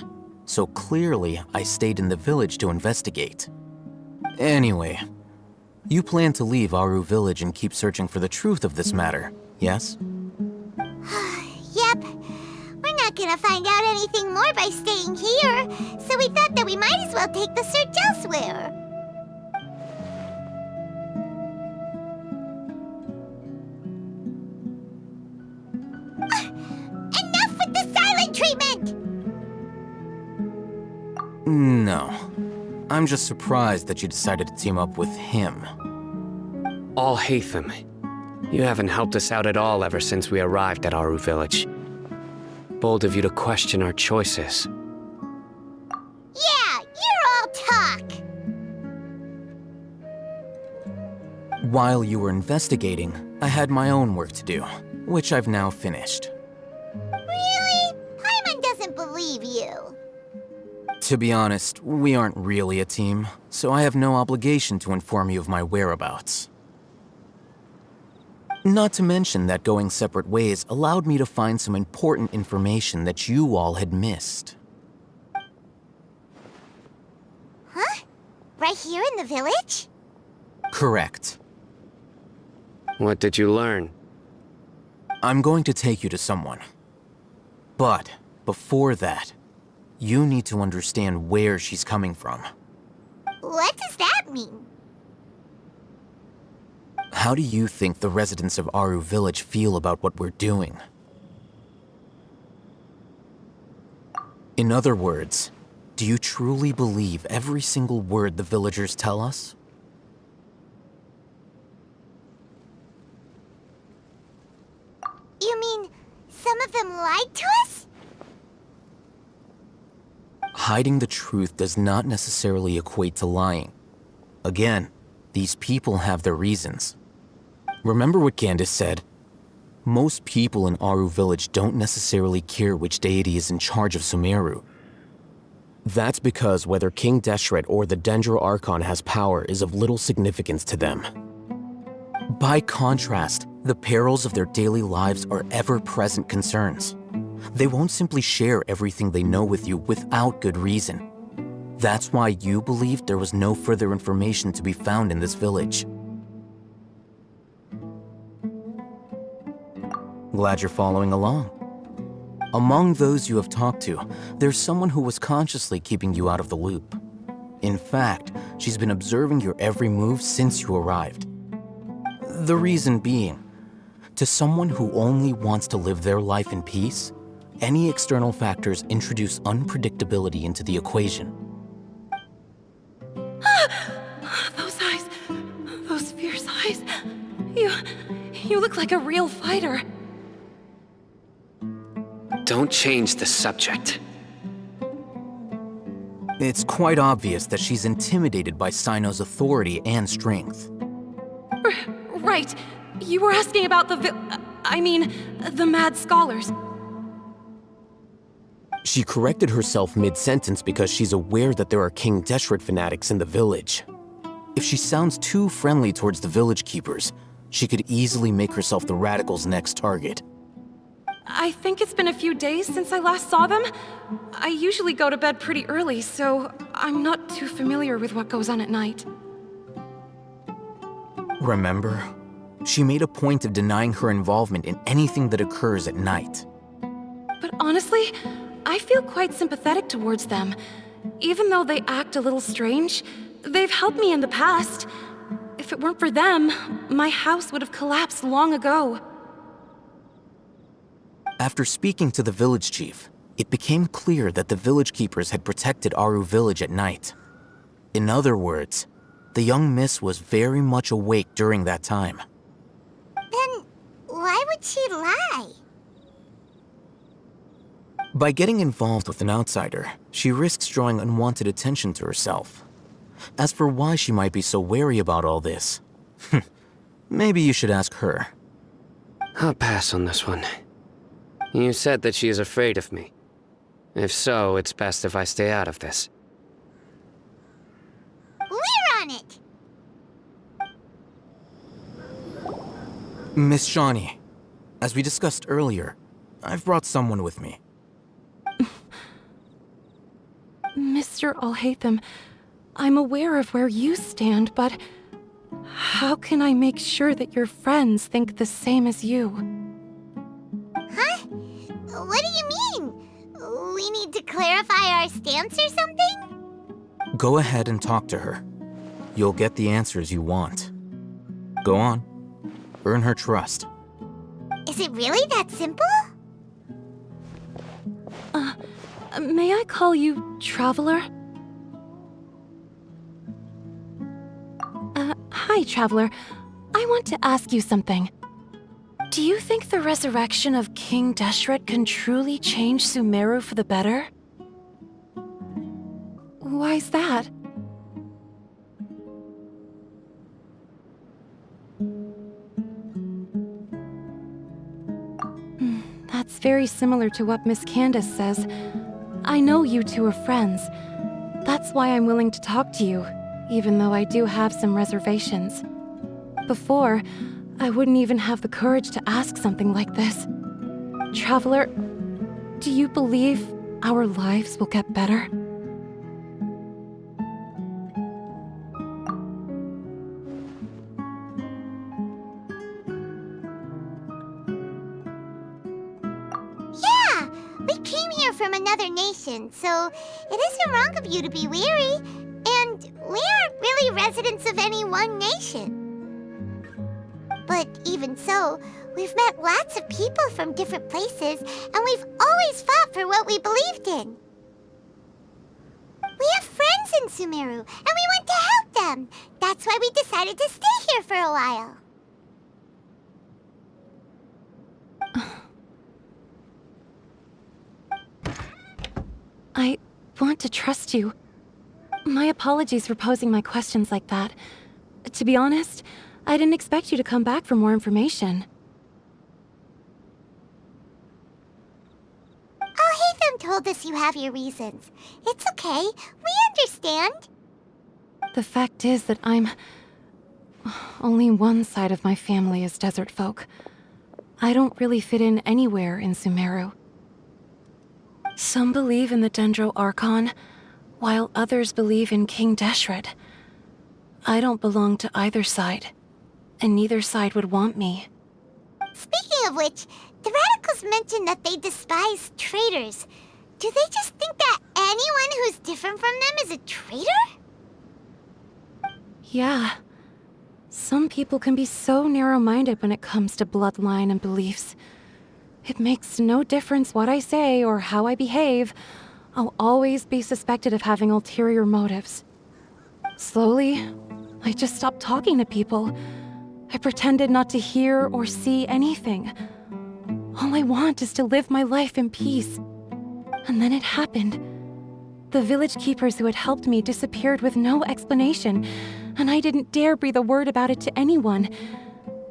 So clearly, I stayed in the village to investigate. Anyway, you plan to leave Aru Village and keep searching for the truth of this matter, yes? Yep. We're not gonna find out anything more by staying here, so we thought that we might as well take the search elsewhere. Enough with the silent treatment! treatment! No. I'm just surprised that you decided to team up with him. Alhaitham, you haven't helped us out at all ever since we arrived at Aru Village. Bold of you to question our choices. Yeah, you're all talk! While you were investigating, I had my own work to do, which I've now finished. Really? Paimon doesn't believe you. To be honest, we aren't really a team, so I have no obligation to inform you of my whereabouts. Not to mention that going separate ways allowed me to find some important information that you all had missed. Huh? Right here in the village? Correct. What did you learn? I'm going to take you to someone. But before that, you need to understand where she's coming from. What does that mean? How do you think the residents of Aru Village feel about what we're doing? In other words, do you truly believe every single word the villagers tell us? You mean, some of them lied to us? Hiding the truth does not necessarily equate to lying. Again, these people have their reasons. Remember what Gandis said? Most people in Aru Village don't necessarily care which deity is in charge of Sumeru. That's because whether King Deshret or the Dendro Archon has power is of little significance to them. By contrast, the perils of their daily lives are ever-present concerns. They won't simply share everything they know with you without good reason. That's why you believed there was no further information to be found in this village. Glad you're following along. Among those you have talked to, there's someone who was consciously keeping you out of the loop. In fact, she's been observing your every move since you arrived. The reason being, to someone who only wants to live their life in peace, any external factors introduce unpredictability into the equation. Those eyes. Those fierce eyes. You look like a real fighter. Don't change the subject. It's quite obvious that she's intimidated by Sino's authority and strength. Right. You were asking about the the mad scholars. She corrected herself mid-sentence because she's aware that there are King Deshret fanatics in the village. If she sounds too friendly towards the village keepers, she could easily make herself the radicals' next target. I think it's been a few days since I last saw them. I usually go to bed pretty early, so I'm not too familiar with what goes on at night. Remember? She made a point of denying her involvement in anything that occurs at night. But honestly, I feel quite sympathetic towards them. Even though they act a little strange, they've helped me in the past. If it weren't for them, my house would have collapsed long ago. After speaking to the village chief, it became clear that the village keepers had protected Aru Village at night. In other words, the young miss was very much awake during that time. Then, why would she lie? By getting involved with an outsider, she risks drawing unwanted attention to herself. As for why she might be so wary about all this, maybe you should ask her. I'll pass on this one. You said that she is afraid of me. If so, it's best if I stay out of this. We're on it! Miss Shawnee, as we discussed earlier, I've brought someone with me. Mr. Alhaitham, I'm aware of where you stand, but how can I make sure that your friends think the same as you? Huh? What do you mean? We need to clarify our stance or something? Go ahead and talk to her. You'll get the answers you want. Go on. Earn her trust. Is it really that simple? May I call you Traveler? Hi, Traveler. I want to ask you something. Do you think the resurrection of King Deshret can truly change Sumeru for the better? Why's that? That's very similar to what Miss Candace says. I know you two are friends. That's why I'm willing to talk to you, even though I do have some reservations. Before, I wouldn't even have the courage to ask something like this. Traveler, do you believe our lives will get better? Yeah! We came here from another nation, so it isn't wrong of you to be weary. And we aren't really residents of any one nation. But even so, we've met lots of people from different places, and we've always fought for what we believed in. We have friends in Sumeru, and we want to help them. That's why we decided to stay here for a while. I want to trust you. My apologies for posing my questions like that. To be honest, I didn't expect you to come back for more information. Alhaitham told us you have your reasons. It's okay. We understand. The fact is that only one side of my family is desert folk. I don't really fit in anywhere in Sumeru. Some believe in the Dendro Archon, while others believe in King Deshret. I don't belong to either side, and neither side would want me. Speaking of which, the Radicals mentioned that they despise traitors. Do they just think that anyone who's different from them is a traitor? Yeah. Some people can be so narrow-minded when it comes to bloodline and beliefs. It makes no difference what I say or how I behave. I'll always be suspected of having ulterior motives. Slowly, I just stopped talking to people. I pretended not to hear or see anything. All I want is to live my life in peace. And then it happened. The village keepers who had helped me disappeared with no explanation, and I didn't dare breathe a word about it to anyone.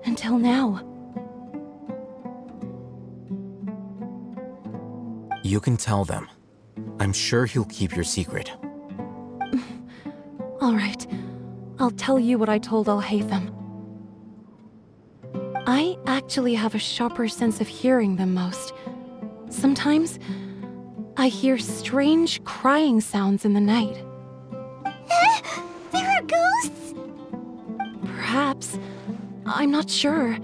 Until now. You can tell them. I'm sure he'll keep your secret. All right. I'll tell you what I told Alhaitham. I actually have a sharper sense of hearing than most. Sometimes, I hear strange crying sounds in the night. There are ghosts? Perhaps. I'm not sure.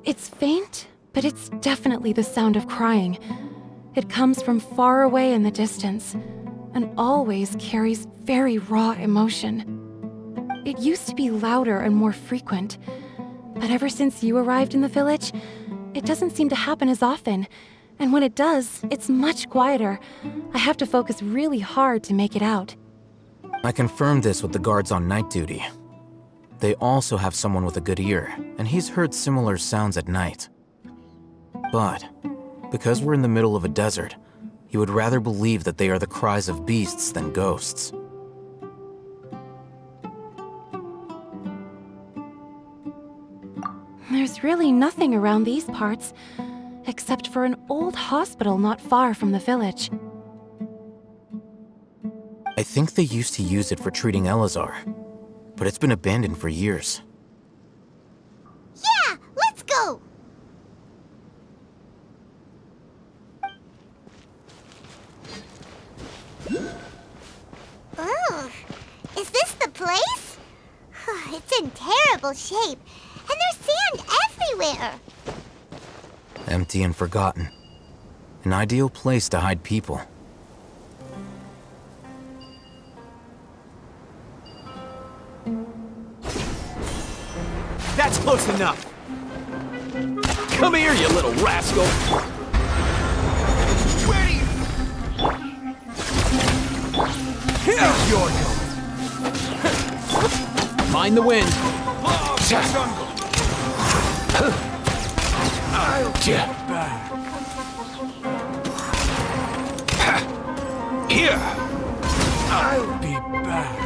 It's faint, but it's definitely the sound of crying. It comes from far away in the distance, and always carries very raw emotion. It used to be louder and more frequent, but ever since you arrived in the village, it doesn't seem to happen as often, and when it does, it's much quieter. I have to focus really hard to make it out. I confirmed this with the guards on night duty. They also have someone with a good ear, and he's heard similar sounds at night. But because we're in the middle of a desert, he would rather believe that they are the cries of beasts than ghosts. There's really nothing around these parts, except for an old hospital not far from the village. I think they used to use it for treating Elazar, but it's been abandoned for years. Yeah, let's go! Oh, is this the place? It's in terrible shape, and there's sand everywhere. Empty and forgotten. An ideal place to hide people. That's close enough! Come here, you little rascal! Where do you... You're Mind the wind. I'll get back. Here. I'll be back.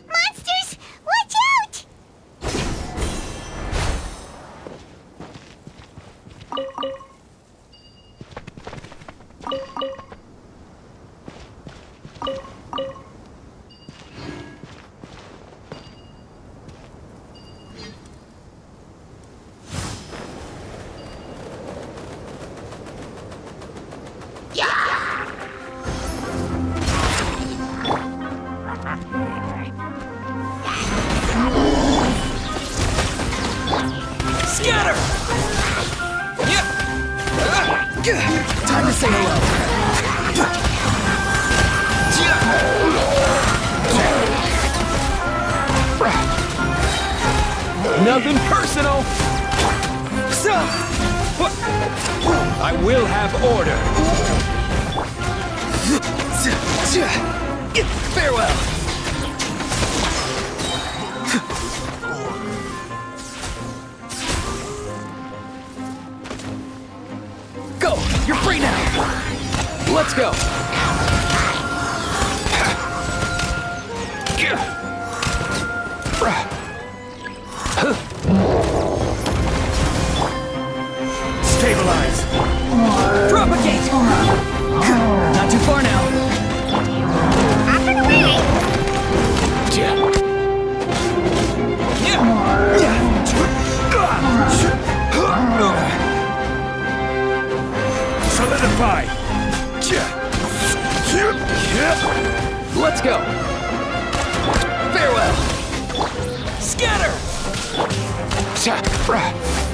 Monsters! Watch out! Scatter! Time to say hello. Nothing personal. I will have order. Farewell. Go! You're free now! Let's go! Stabilize! Propagate! Not too far now! Up and away! Solidify! Let's go! Farewell! Scatter!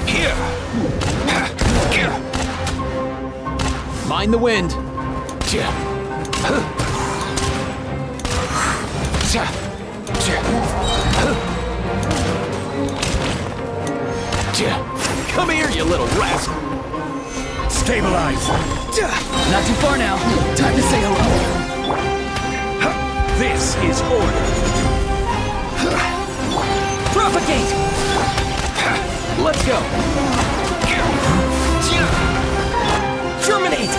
Here! Mind the wind! Come here, you little rascal! Stabilize! Not too far now. Time to say hello. This is order! Propagate! Let's go! Terminate!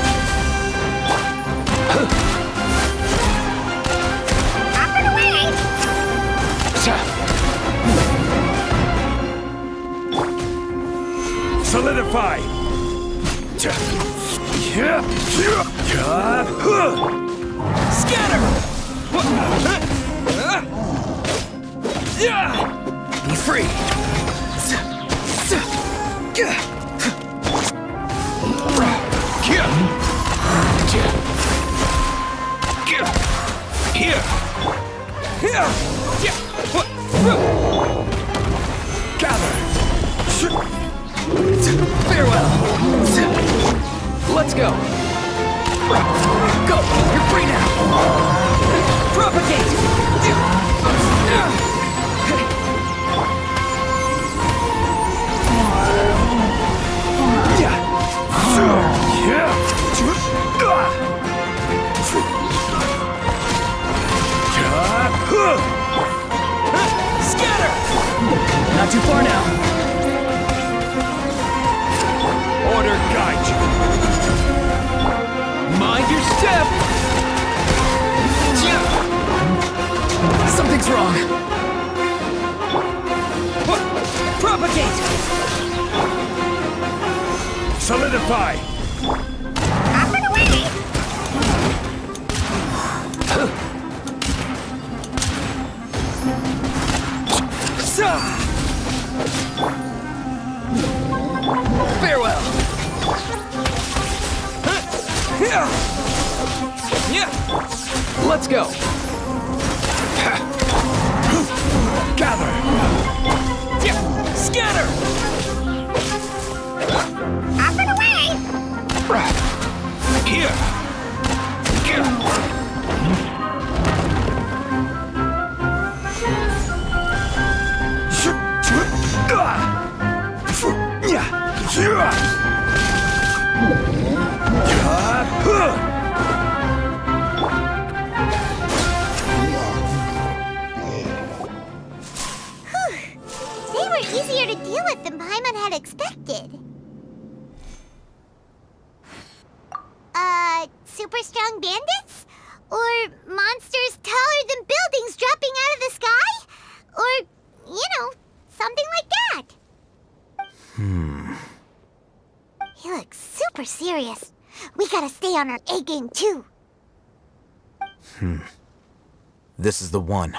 Up and away! Solidify! Scatter! Be free! Gather! Farewell! Let's go! Go! You're free now! Propagate! Scatter! Not too far now. Order guide you! Mind your step! Something's wrong. Propagate! Solidify! Up and away! Farewell! Let's go! Gather! Scatter! Up and away! Here! They were easier to deal with than Paimon had expected. Super strong bandits? Or monsters taller than buildings dropping out of the sky? Or, something like that. He looks super serious. We gotta stay on our A game too. This is the one.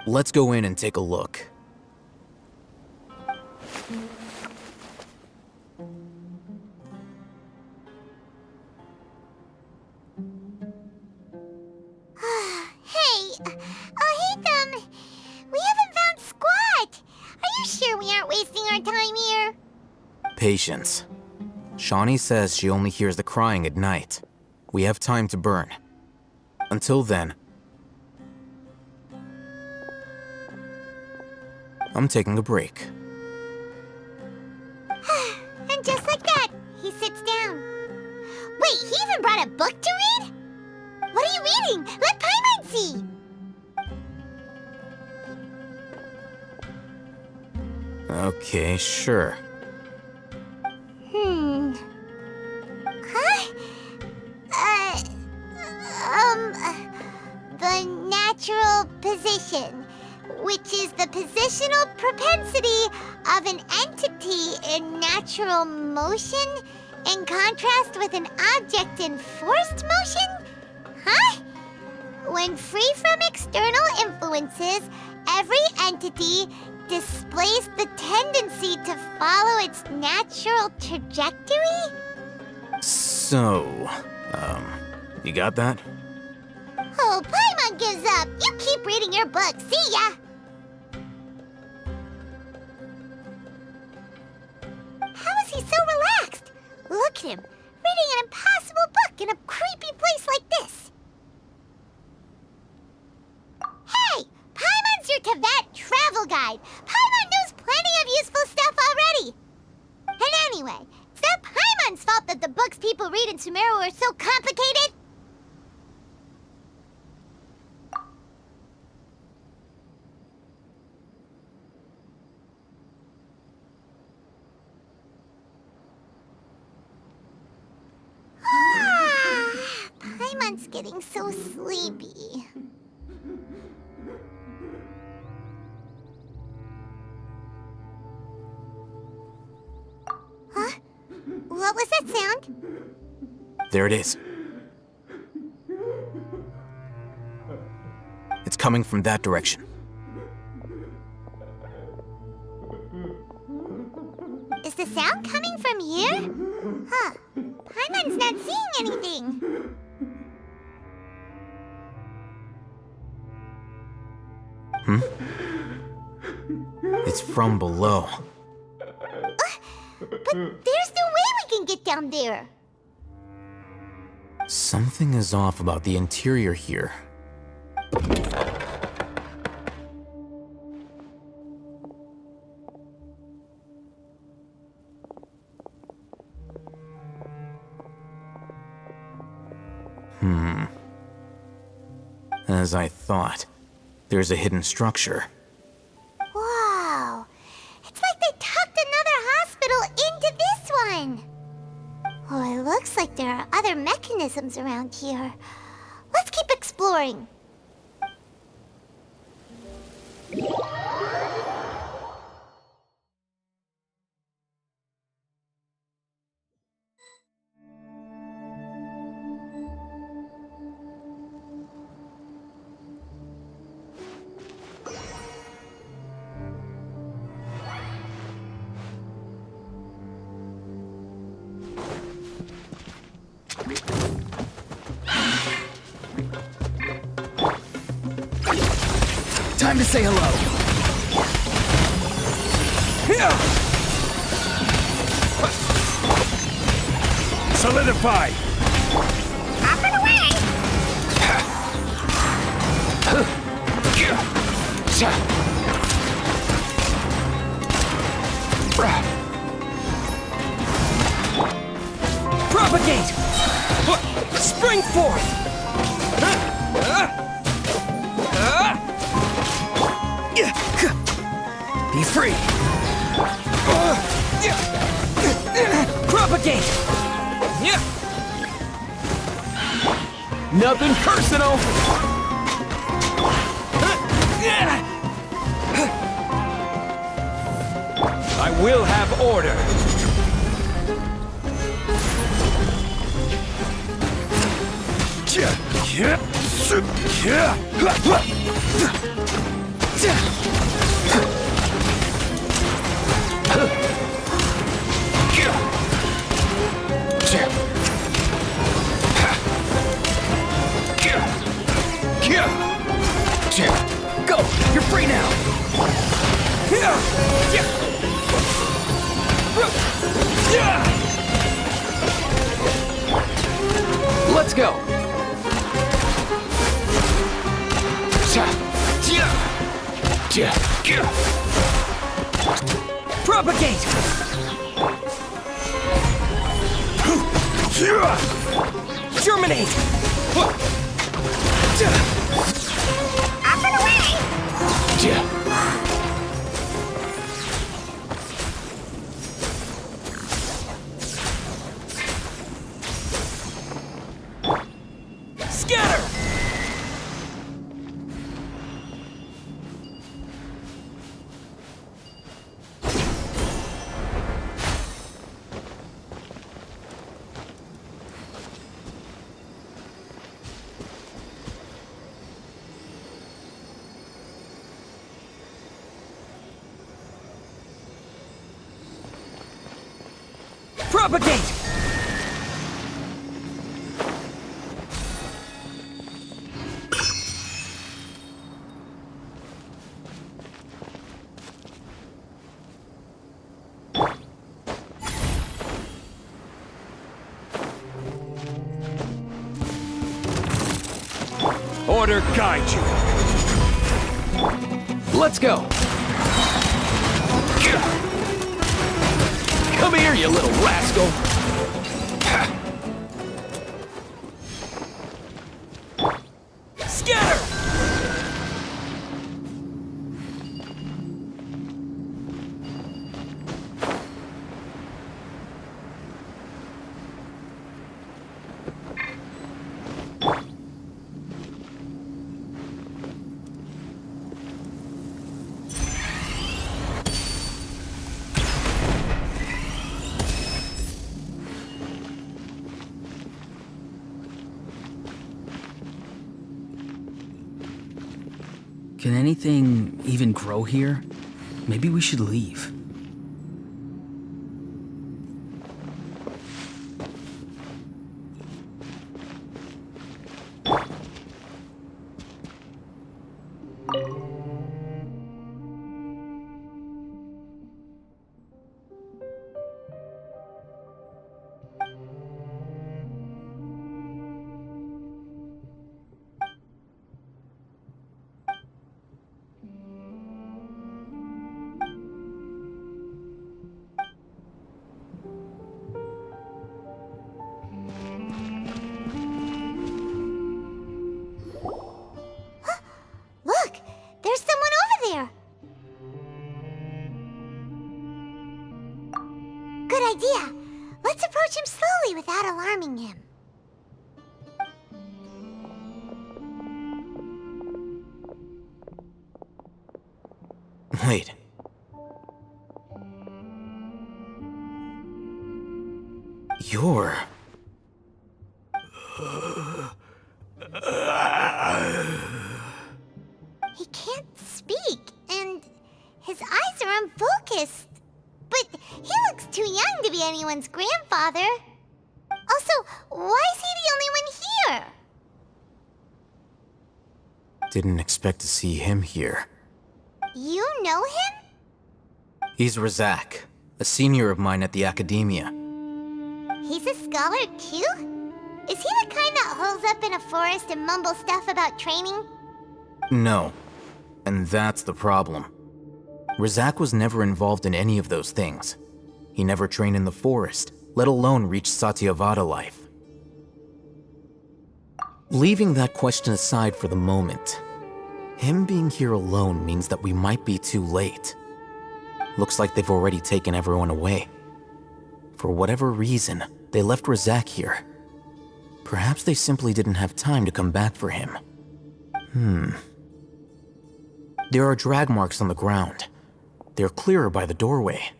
Let's go in and take a look. Hey, we haven't found squat. Are you sure we aren't wasting our time here? Patience. Shawnee says she only hears the crying at night. We have time to burn. Until then, I'm taking a break. And just like that, he sits down. Wait, he even brought a book to read? What are you reading? Let Paimon see! Okay, sure. The natural position, which is the positional propensity of an entity in natural motion in contrast with an object in forced motion? Huh? When free from external influences, every entity displays the tendency to follow its natural trajectory? So, you got that? Oh, Paimon gives up. You keep reading your book. See ya! How is he so relaxed? Look at him, reading an impossible book in a creepy place like this. Hey! Paimon's your Teyvat travel guide. Paimon knows plenty of useful stuff already. And anyway, it's not Paimon's fault that the books people read in Sumeru are so complicated. Paimon's getting so sleepy. Huh? What was that sound? There it is. It's coming from that direction. Is the sound coming from here? Huh. Paimon's not seeing anything. It's from below. But there's no way we can get down there. Something is off about the interior here. As I thought, there's a hidden structure. Wow. It's like they tucked another hospital into this one. Oh, it looks like there are other mechanisms around here. Let's keep exploring. Time to say hello. Yeah. Solidify! Up and away! Propagate! Spring forth! Be free! Propagate! Nothing personal! I will have order! Go! You're free now! Let's go! Propagate! Germinate! Up and away! Scatter! Propagate! Order guide you. Let's go! Come here, you little rascal! Scatter! Can anything even grow here? Maybe we should leave. Look! There's someone over there! Good idea. Let's approach him slowly without alarming him. Wait. You're... He can't speak, and his eyes are unfocused. But he looks too young to be anyone's grandfather. Also, why is he the only one here? Didn't expect to see him here. You know him? He's Razak, a senior of mine at the Academia. He's a scholar too? Is he the kind that holes up in a forest and mumbles stuff about training? No. And that's the problem. Razak was never involved in any of those things. He never trained in the forest, let alone reach Satyavada life. Leaving that question aside for the moment, him being here alone means that we might be too late. Looks like they've already taken everyone away. For whatever reason, they left Razak here. Perhaps they simply didn't have time to come back for him. There are drag marks on the ground. They're clearer by the doorway.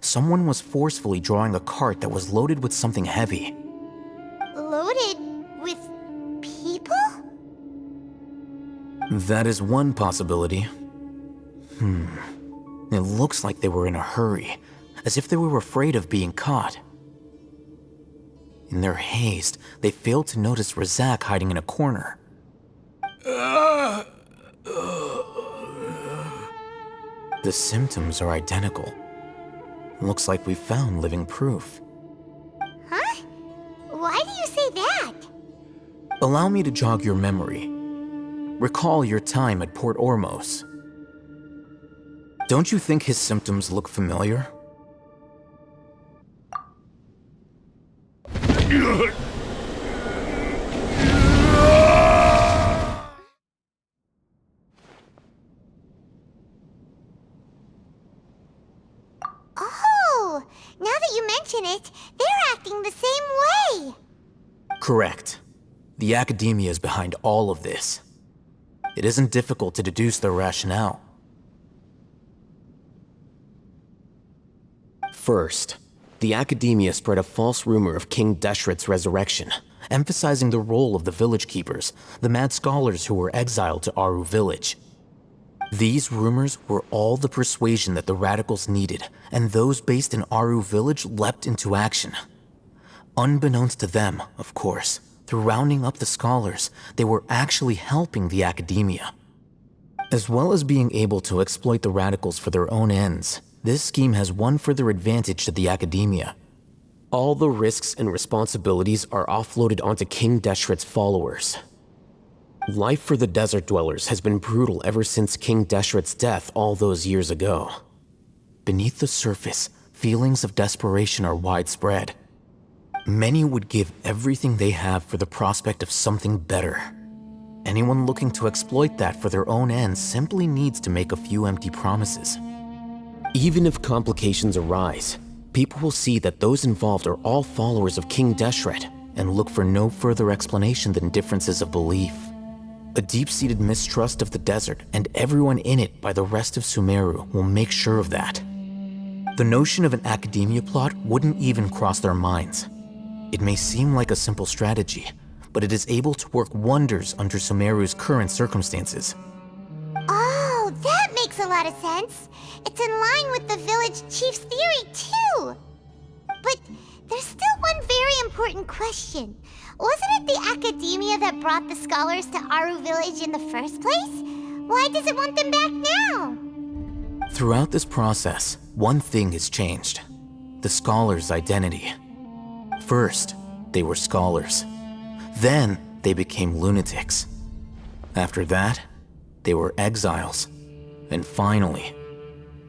Someone was forcefully drawing a cart that was loaded with something heavy. Loaded with people? That is one possibility. It looks like they were in a hurry, as if they were afraid of being caught. In their haste, they failed to notice Razak hiding in a corner. The symptoms are identical. Looks like we found living proof. Huh? Why do you say that? Allow me to jog your memory. Recall your time at Port Ormos. Don't you think his symptoms look familiar? Oh, now that you mention it, they're acting the same way. Correct. The Academia is behind all of this. It isn't difficult to deduce their rationale. First, the Academia spread a false rumor of King Deshret's resurrection, emphasizing the role of the village keepers, the mad scholars who were exiled to Aru village. These rumors were all the persuasion that the radicals needed, and those based in Aru village leapt into action. Unbeknownst to them, of course, through rounding up the scholars, they were actually helping the Academia. As well as being able to exploit the radicals for their own ends, this scheme has one further advantage to the Academia. All the risks and responsibilities are offloaded onto King Deshret's followers. Life for the desert dwellers has been brutal ever since King Deshret's death all those years ago. Beneath the surface, feelings of desperation are widespread. Many would give everything they have for the prospect of something better. Anyone looking to exploit that for their own ends simply needs to make a few empty promises. Even if complications arise, people will see that those involved are all followers of King Deshret and look for no further explanation than differences of belief. A deep-seated mistrust of the desert and everyone in it by the rest of Sumeru will make sure of that. The notion of an Academia plot wouldn't even cross their minds. It may seem like a simple strategy, but it is able to work wonders under Sumeru's current circumstances. Oh, that makes a lot of sense. It's in line with the village chief's theory, too. But there's still one very important question. Wasn't it the Academia that brought the scholars to Aru village in the first place? Why does it want them back now? Throughout this process, one thing has changed. The scholars' identity. First, they were scholars. Then, they became lunatics. After that, they were exiles. And finally,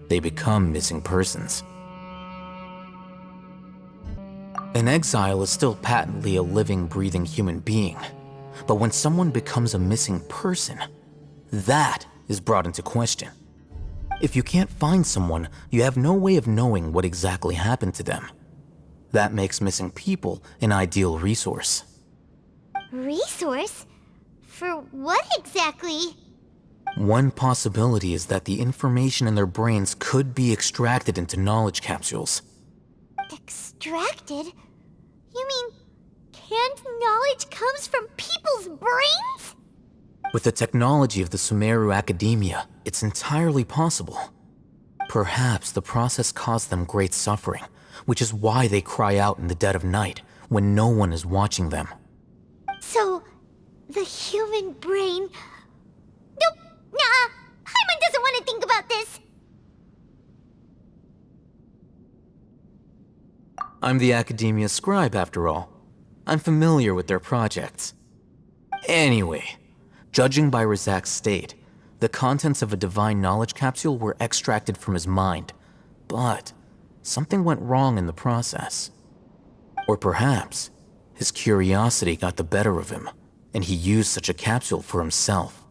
they become missing persons. An exile is still patently a living, breathing human being. But when someone becomes a missing person, that is brought into question. If you can't find someone, you have no way of knowing what exactly happened to them. That makes missing people an ideal resource. Resource? For what exactly? One possibility is that the information in their brains could be extracted into knowledge capsules. Extracted? You mean canned knowledge comes from people's brains? With the technology of the Sumeru Academia, it's entirely possible. Perhaps the process caused them great suffering, which is why they cry out in the dead of night when no one is watching them. So, the human brain... Nope, nah, Paimon doesn't want to think about this. I'm the Academia scribe, after all. I'm familiar with their projects. Anyway, judging by Razak's state, the contents of a divine knowledge capsule were extracted from his mind, but something went wrong in the process. Or perhaps his curiosity got the better of him, and he used such a capsule for himself.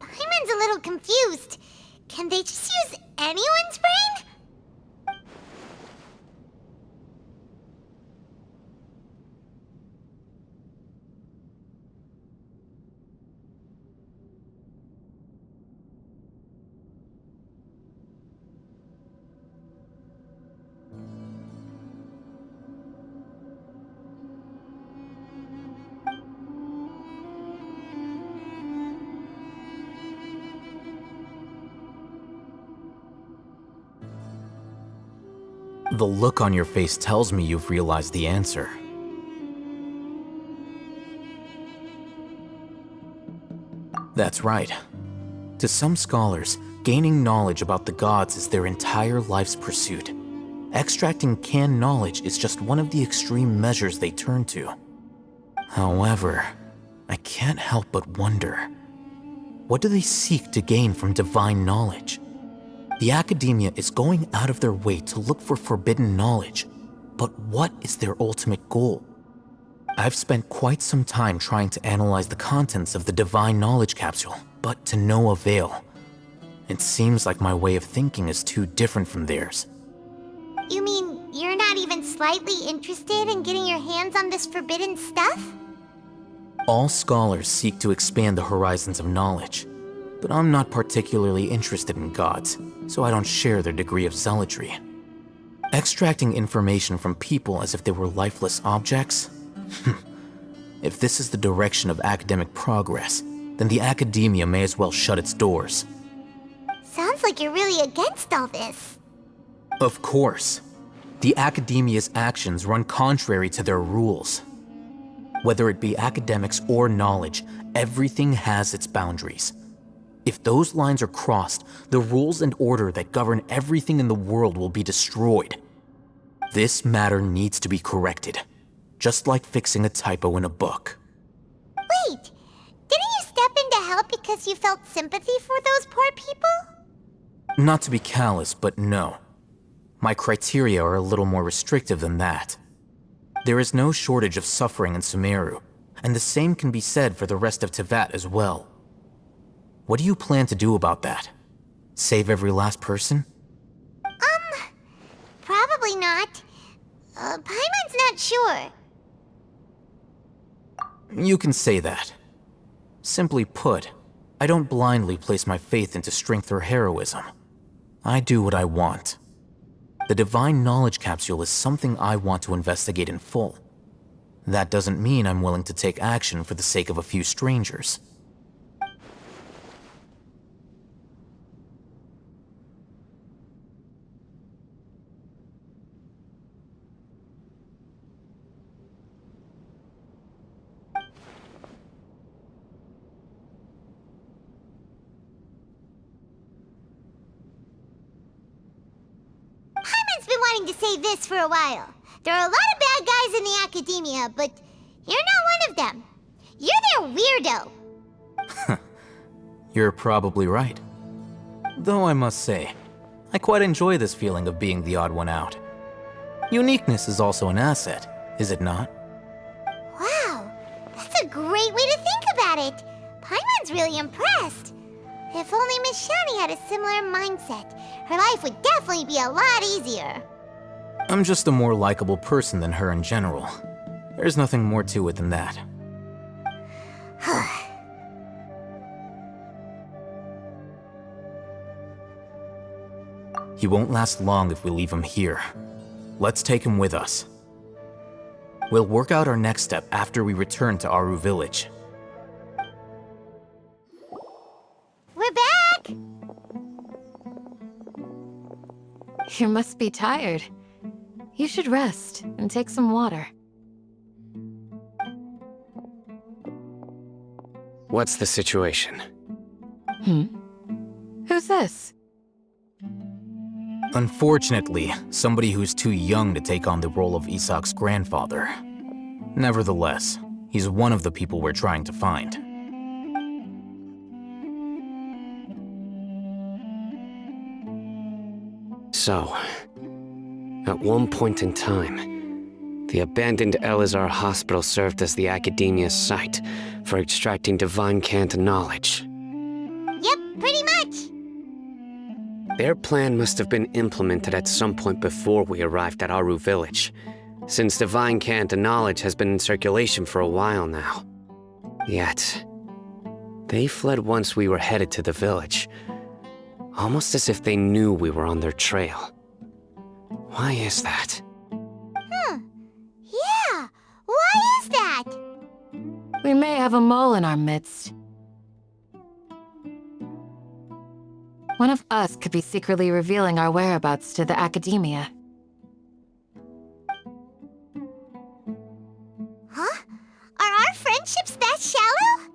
Paimon's a little confused. Can they just use anyone's brain? The look on your face tells me you've realized the answer. That's right. To some scholars, gaining knowledge about the gods is their entire life's pursuit. Extracting canned knowledge is just one of the extreme measures they turn to. However, I can't help but wonder, what do they seek to gain from divine knowledge? The Academia is going out of their way to look for forbidden knowledge, but what is their ultimate goal? I've spent quite some time trying to analyze the contents of the divine knowledge capsule, but to no avail. It seems like my way of thinking is too different from theirs. You mean you're not even slightly interested in getting your hands on this forbidden stuff? All scholars seek to expand the horizons of knowledge, but I'm not particularly interested in gods, so I don't share their degree of zealotry. Extracting information from people as if they were lifeless objects? If this is the direction of academic progress, then the Academia may as well shut its doors. Sounds like you're really against all this. Of course. The Academia's actions run contrary to their rules. Whether it be academics or knowledge, everything has its boundaries. If those lines are crossed, the rules and order that govern everything in the world will be destroyed. This matter needs to be corrected, just like fixing a typo in a book. Wait, didn't you step in to help because you felt sympathy for those poor people? Not to be callous, but no. My criteria are a little more restrictive than that. There is no shortage of suffering in Sumeru, and the same can be said for the rest of Tevat as well. What do you plan to do about that? Save every last person? Probably not. Paimon's not sure. You can say that. Simply put, I don't blindly place my faith into strength or heroism. I do what I want. The divine knowledge capsule is something I want to investigate in full. That doesn't mean I'm willing to take action for the sake of a few strangers. Paimon's been wanting to say this for a while. There are a lot of bad guys in the Academia, but you're not one of them. You're their weirdo. You're probably right. Though I must say, I quite enjoy this feeling of being the odd one out. Uniqueness is also an asset, is it not? Wow, that's a great way to think about it. Paimon's really impressed. If only Miss Shani had a similar mindset, her life would definitely be a lot easier. I'm just a more likable person than her in general. There's nothing more to it than that. He won't last long if we leave him here. Let's take him with us. We'll work out our next step after we return to Aru Village. We're back! You must be tired. You should rest and take some water. What's the situation? Who's this? Unfortunately, somebody who's too young to take on the role of Isak's grandfather. Nevertheless, he's one of the people we're trying to find. So, at one point in time, the abandoned Elazar Hospital served as the Academia's site for extracting divine cant knowledge. Yep, pretty much. Their plan must have been implemented at some point before we arrived at Aru Village, since divine cant knowledge has been in circulation for a while now. Yet, they fled once we were headed to the village, almost as if they knew we were on their trail. Why is that? Yeah, why is that? We may have a mole in our midst. One of us could be secretly revealing our whereabouts to the Academia. Huh? Are our friendships that shallow?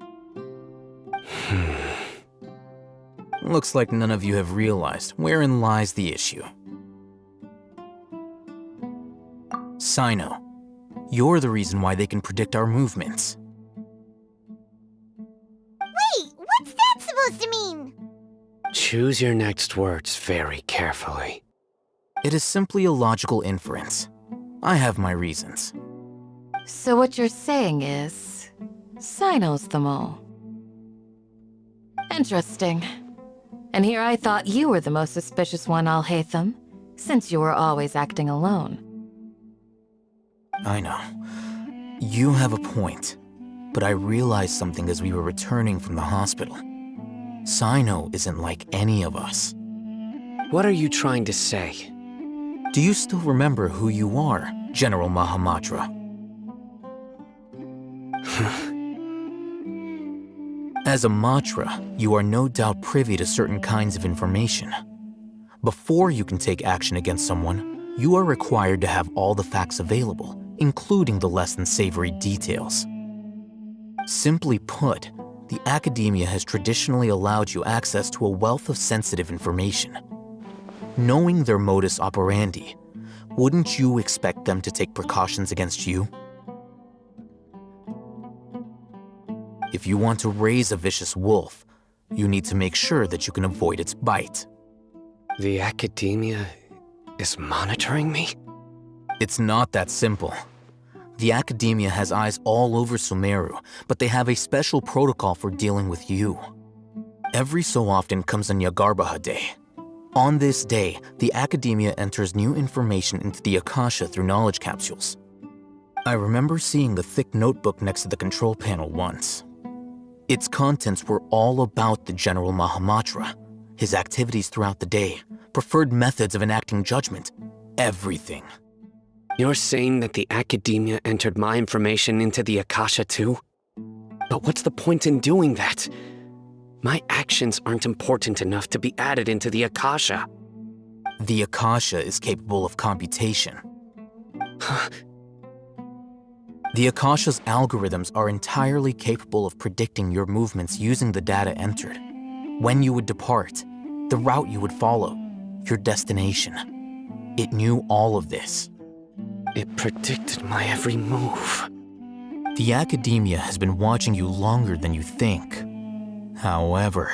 Looks like none of you have realized wherein lies the issue. Sino, you're the reason why they can predict our movements. Wait, what's that supposed to mean? Choose your next words very carefully. It is simply a logical inference. I have my reasons. So what you're saying is, Sino's the mole. Interesting. And here I thought you were the most suspicious one, Alhaitham, since you were always acting alone. I know. You have a point, but I realized something as we were returning from the hospital. Sino isn't like any of us. What are you trying to say? Do you still remember who you are, General Mahamatra? As a Matra, you are no doubt privy to certain kinds of information. Before you can take action against someone, you are required to have all the facts available, including the less than savory details. Simply put, the Academia has traditionally allowed you access to a wealth of sensitive information. Knowing their modus operandi, wouldn't you expect them to take precautions against you? If you want to raise a vicious wolf, you need to make sure that you can avoid its bite. The Academia is monitoring me? It's not that simple. The Academia has eyes all over Sumeru, but they have a special protocol for dealing with you. Every so often comes a Nyagarbaha Day. On this day, the Academia enters new information into the Akasha through knowledge capsules. I remember seeing the thick notebook next to the control panel once. Its contents were all about the General Mahamatra, his activities throughout the day, preferred methods of enacting judgment, everything. You're saying that the Academia entered my information into the Akasha too? But what's the point in doing that? My actions aren't important enough to be added into the Akasha. The Akasha is capable of computation. The Akasha's algorithms are entirely capable of predicting your movements using the data entered. When you would depart, the route you would follow, your destination. It knew all of this. It predicted my every move. The Academia has been watching you longer than you think. However,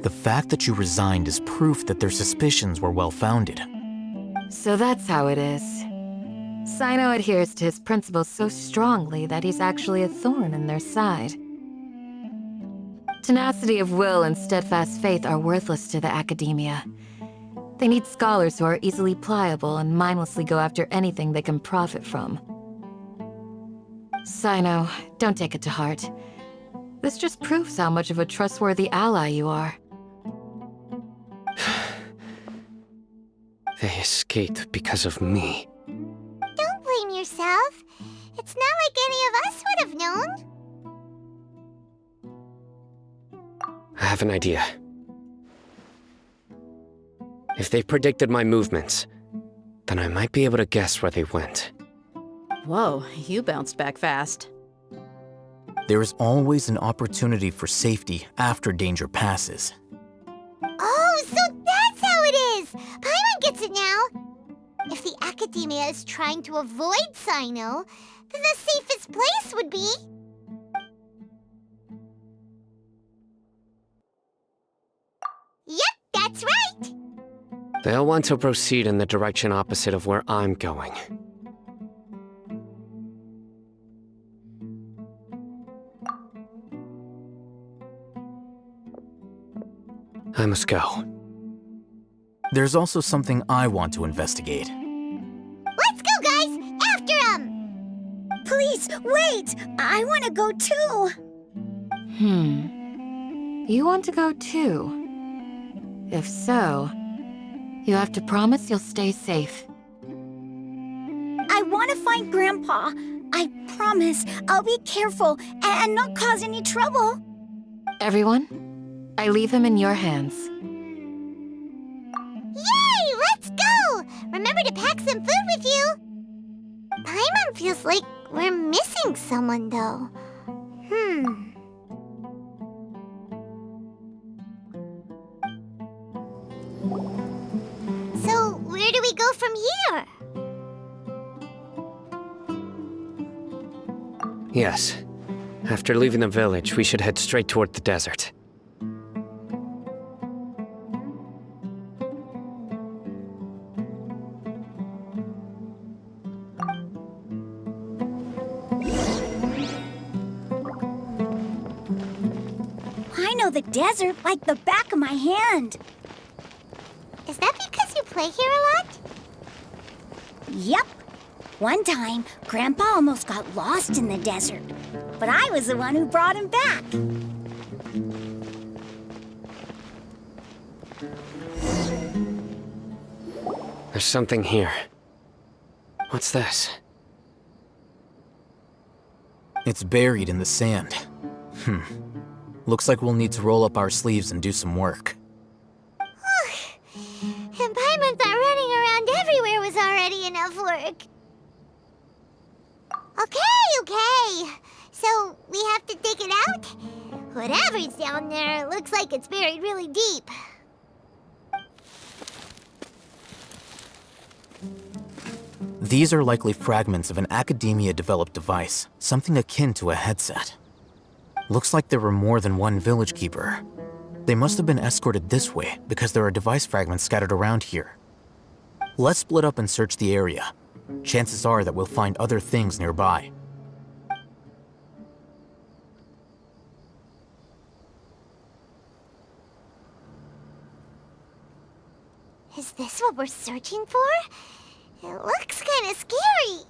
the fact that you resigned is proof that their suspicions were well-founded. So that's how it is. Sino adheres to his principles so strongly that he's actually a thorn in their side. Tenacity of will and steadfast faith are worthless to the Academia. They need scholars who are easily pliable and mindlessly go after anything they can profit from. Sino, don't take it to heart. This just proves how much of a trustworthy ally you are. They escaped because of me. Don't blame yourself. It's not like any of us would have known. I have an idea. If they predicted my movements, then I might be able to guess where they went. Whoa, you bounced back fast. There is always an opportunity for safety after danger passes. Oh, so that's how it is! Paimon gets it now! Academia is trying to avoid Sino, then the safest place would be... Yep, that's right! They'll want to proceed in the direction opposite of where I'm going. I must go. There's also something I want to investigate. Let's go, guys! After him! Please, wait! I want to go too! You want to go too? If so, you have to promise you'll stay safe. I want to find Grandpa. I promise I'll be careful and not cause any trouble. Everyone, I leave him in your hands. Yay! Let's go! Remember to pack some food with you! Paimon feels like we're missing someone, though. So, where do we go from here? Yes. After leaving the village, we should head straight toward the desert. I know the desert like the back of my hand. Is that because you play here a lot? Yep. One time, Grandpa almost got lost in the desert, but I was the one who brought him back. There's something here. What's this? It's buried in the sand. Looks like we'll need to roll up our sleeves and do some work. And Paimon thought running around everywhere was already enough work. Okay. So, we have to dig it out? Whatever's down there looks like it's buried really deep. These are likely fragments of an Academia-developed device, something akin to a headset. Looks like there were more than one village keeper. They must have been escorted this way because there are device fragments scattered around here. Let's split up and search the area. Chances are that we'll find other things nearby. Is this what we're searching for? It looks kind of scary.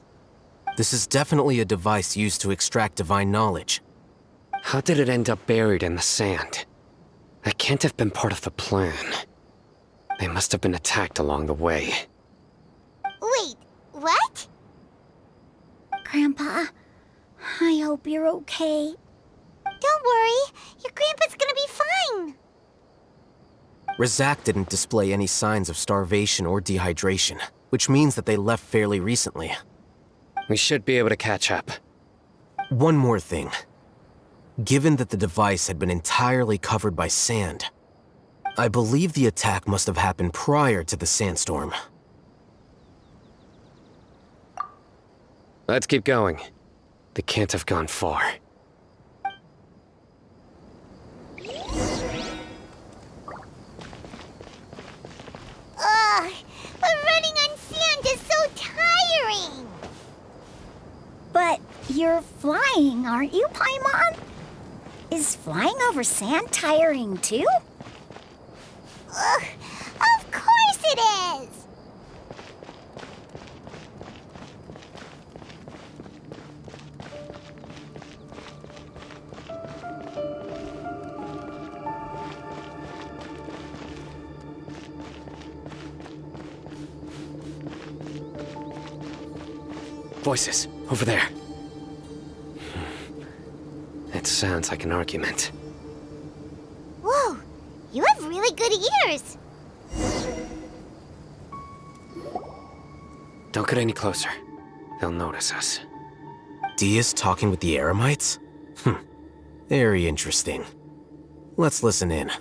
This is definitely a device used to extract divine knowledge. How did it end up buried in the sand? That can't have been part of the plan. They must have been attacked along the way. Wait, what? Grandpa, I hope you're okay. Don't worry, your grandpa's gonna be fine. Razak didn't display any signs of starvation or dehydration, which means that they left fairly recently. We should be able to catch up. One more thing. Given that the device had been entirely covered by sand, I believe the attack must have happened prior to the sandstorm. Let's keep going. They can't have gone far. Ugh, but running on sand is so tiring. But you're flying, aren't you, Paimon? Is flying over sand tiring too? Ugh, of course it is! Voices, over there. It sounds like an argument. Whoa, you have really good ears. Don't get any closer. They'll notice us. Dia's talking with the Eremites? Very interesting. Let's listen in.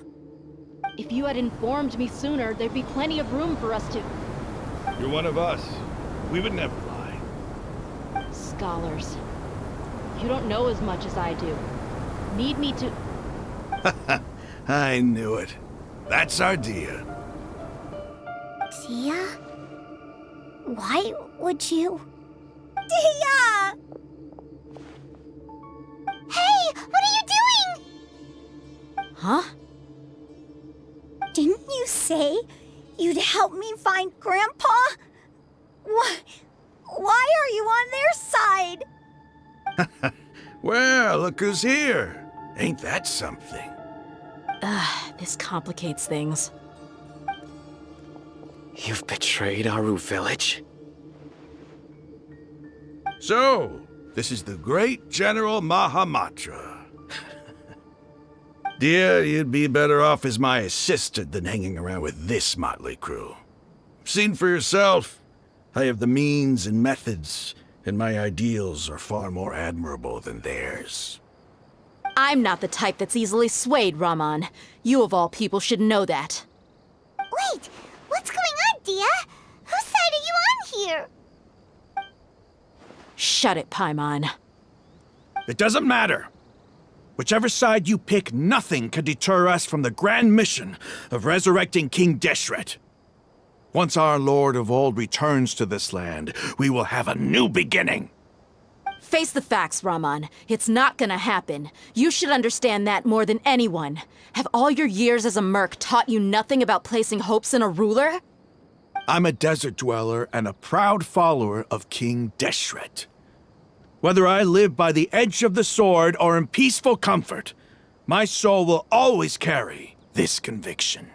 If you had informed me sooner, there'd be plenty of room for us to... You're one of us. We would never lie. Scholars. You don't know as much as I do. Need me to... I knew it. That's our Dia. Dia? Why would you? Dia! Hey, what are you doing? Huh? Didn't you say you'd help me find Grandpa? Why are you on their side? Well, look who's here. Ain't that something? This complicates things. You've betrayed Aru Village? So, this is the great General Mahamatra. Dear, you'd be better off as my assistant than hanging around with this motley crew. Seen for yourself. I have the means and methods, and my ideals are far more admirable than theirs. I'm not the type that's easily swayed, Raman. You of all people should know that. Wait, what's going on, Dia? Whose side are you on here? Shut it, Paimon. It doesn't matter. Whichever side you pick, nothing can deter us from the grand mission of resurrecting King Deshret. Once our Lord of Old returns to this land, we will have a new beginning. Face the facts, Raman. It's not gonna happen. You should understand that more than anyone. Have all your years as a merc taught you nothing about placing hopes in a ruler? I'm a desert dweller and a proud follower of King Deshret. Whether I live by the edge of the sword or in peaceful comfort, my soul will always carry this conviction.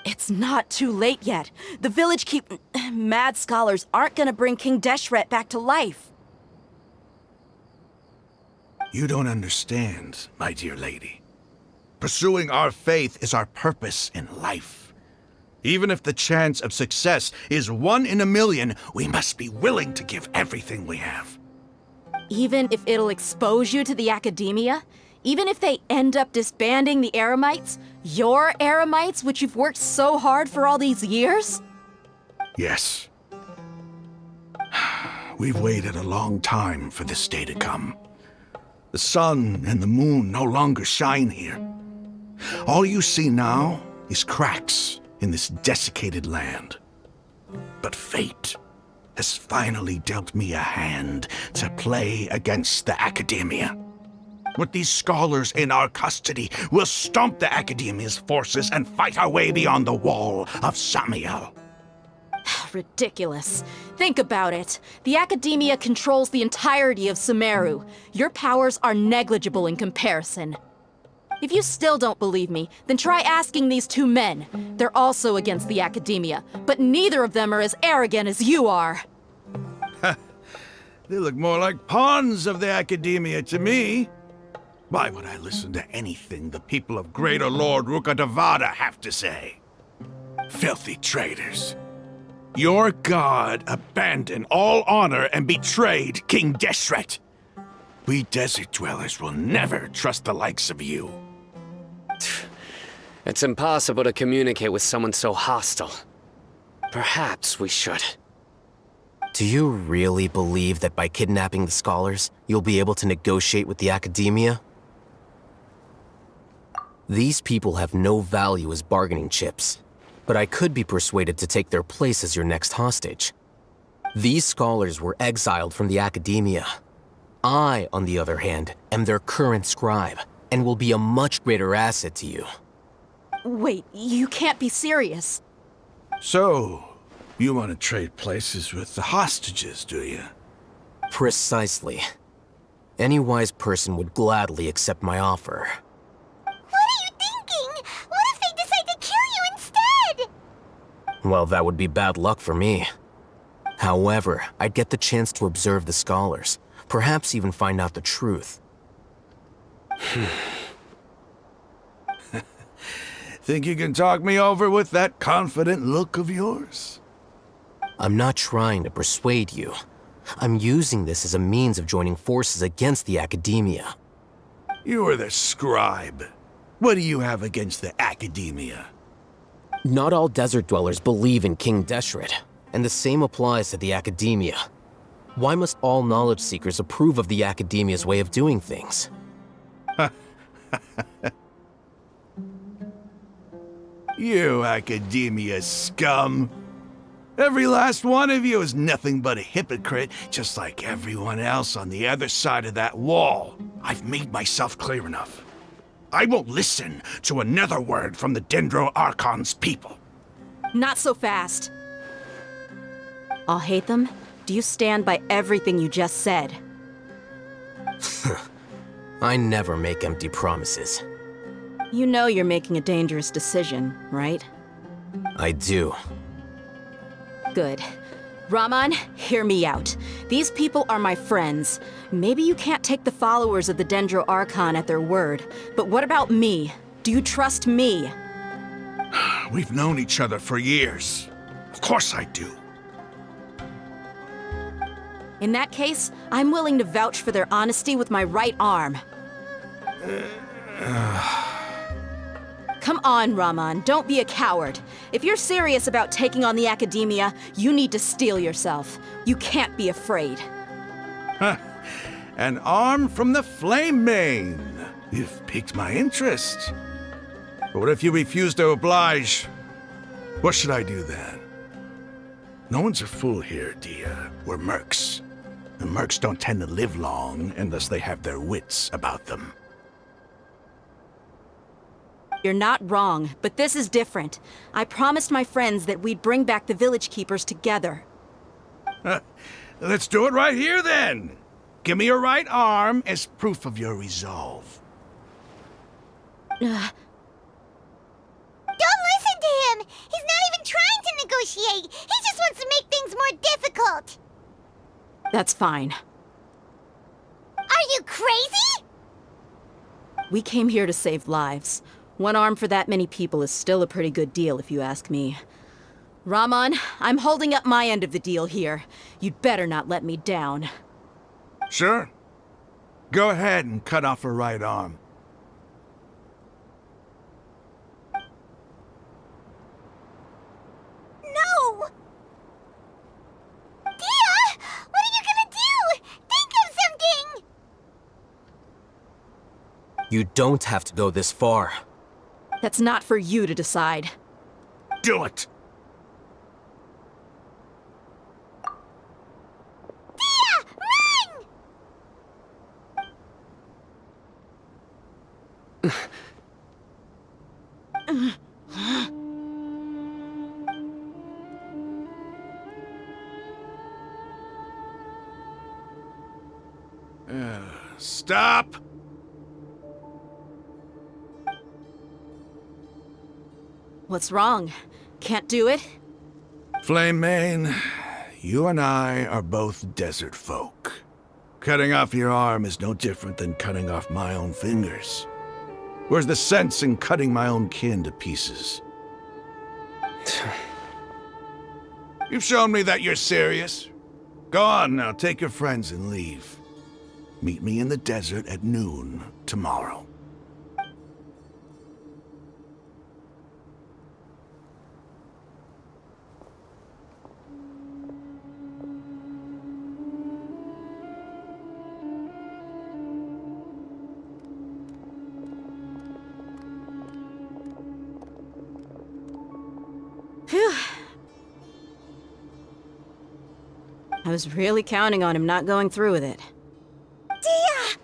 It's not too late yet. The village mad scholars aren't gonna bring King Deshret back to life. You don't understand, my dear lady. Pursuing our faith is our purpose in life. Even if the chance of success is 1 in a million, we must be willing to give everything we have. Even if it'll expose you to the academia? Even if they end up disbanding the Eremites? Your Eremites, which you've worked so hard for all these years? Yes. We've waited a long time for this day to come. The sun and the moon no longer shine here. All you see now is cracks in this desiccated land. But fate has finally dealt me a hand to play against the Academia. With these scholars in our custody, we'll stomp the Academia's forces and fight our way beyond the wall of Samiel. Ridiculous. Think about it. The Academia controls the entirety of Sumeru. Your powers are negligible in comparison. If you still don't believe me, then try asking these 2 men. They're also against the Academia, but neither of them are as arrogant as you are. They look more like pawns of the Academia to me. Why would I listen to anything the people of Greater Lord Rukkhadevada have to say? Filthy traitors. Your god abandoned all honor and betrayed King Deshret. We desert dwellers will never trust the likes of you. It's impossible to communicate with someone so hostile. Perhaps we should. Do you really believe that by kidnapping the scholars, you'll be able to negotiate with the Academia? These people have no value as bargaining chips, but I could be persuaded to take their place as your next hostage. These scholars were exiled from the Academia. I, on the other hand, am their current scribe, and will be a much greater asset to you. Wait, you can't be serious. So, you want to trade places with the hostages, do you? Precisely. Any wise person would gladly accept my offer. What are you thinking? What if they decide to kill you instead? Well, that would be bad luck for me. However, I'd get the chance to observe the scholars, perhaps even find out the truth. Think you can talk me over with that confident look of yours? I'm not trying to persuade you. I'm using this as a means of joining forces against the Academia. You are the scribe. What do you have against the Academia? Not all desert dwellers believe in King Deshret, And the same applies to the Academia. Why must all knowledge seekers approve of the Academia's way of doing things? You Academia scum! Every last one of you is nothing but a hypocrite, just like everyone else on the other side of that wall. I've made myself clear enough. I won't listen to another word from the Dendro Archon's people. Not so fast. I'll hate them. Do you stand by everything you just said? I never make empty promises. You know you're making a dangerous decision, right? I do. Good. Rahman, hear me out. These people are my friends. Maybe you can't take the followers of the Dendro Archon at their word, but what about me? Do you trust me? We've known each other for years. Of course I do. In that case, I'm willing to vouch for their honesty with my right arm. Come on, Rahman, don't be a coward. If you're serious about taking on the Academia, you need to steel yourself. You can't be afraid. An arm from the Flame Mane. You've piqued my interest. But what if you refuse to oblige? What should I do then? No one's a fool here, Dia. We're mercs. And mercs don't tend to live long unless they have their wits about them. You're not wrong, but this is different. I promised my friends that we'd bring back the Village Keepers together. Let's do it right here, then. Give me your right arm as proof of your resolve. Don't listen to him! He's not even trying to negotiate! He just wants to make things more difficult! That's fine. Are you crazy? We came here to save lives. One arm for that many people is still a pretty good deal, if you ask me. Rahman, I'm holding up my end of the deal here. You'd better not let me down. Sure. Go ahead and cut off her right arm. No! Dia! What are you gonna do? Think of something! You don't have to go this far. That's not for you to decide. Do it! Dia! Run! Stop! What's wrong? Can't do it? Flame Mane, you and I are both desert folk. Cutting off your arm is no different than cutting off my own fingers. Where's the sense in cutting my own kin to pieces? You've shown me that you're serious. Go on now, take your friends and leave. Meet me in the desert at noon tomorrow. Phew. I was really counting on him not going through with it. Dia!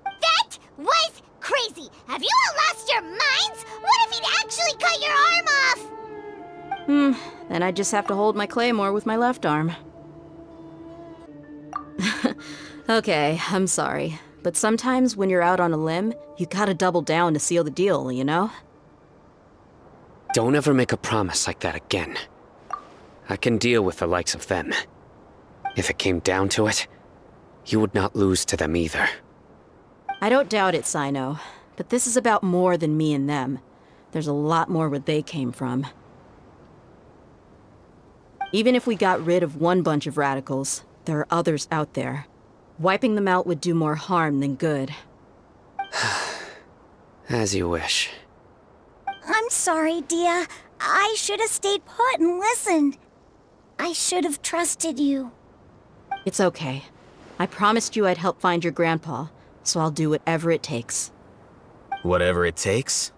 That was crazy! Have you all lost your minds? What if he'd actually cut your arm off? Then I just have to hold my claymore with my left arm. Okay, I'm sorry. But sometimes when you're out on a limb, you gotta double down to seal the deal, you know? Don't ever make a promise like that again. I can deal with the likes of them. If it came down to it, you would not lose to them either. I don't doubt it, Sino. But this is about more than me and them. There's a lot more where they came from. Even if we got rid of one bunch of radicals, there are others out there. Wiping them out would do more harm than good. As you wish. I'm sorry, Dia. I should have stayed put and listened. I should have trusted you. It's okay. I promised you I'd help find your grandpa, so I'll do whatever it takes. Whatever it takes?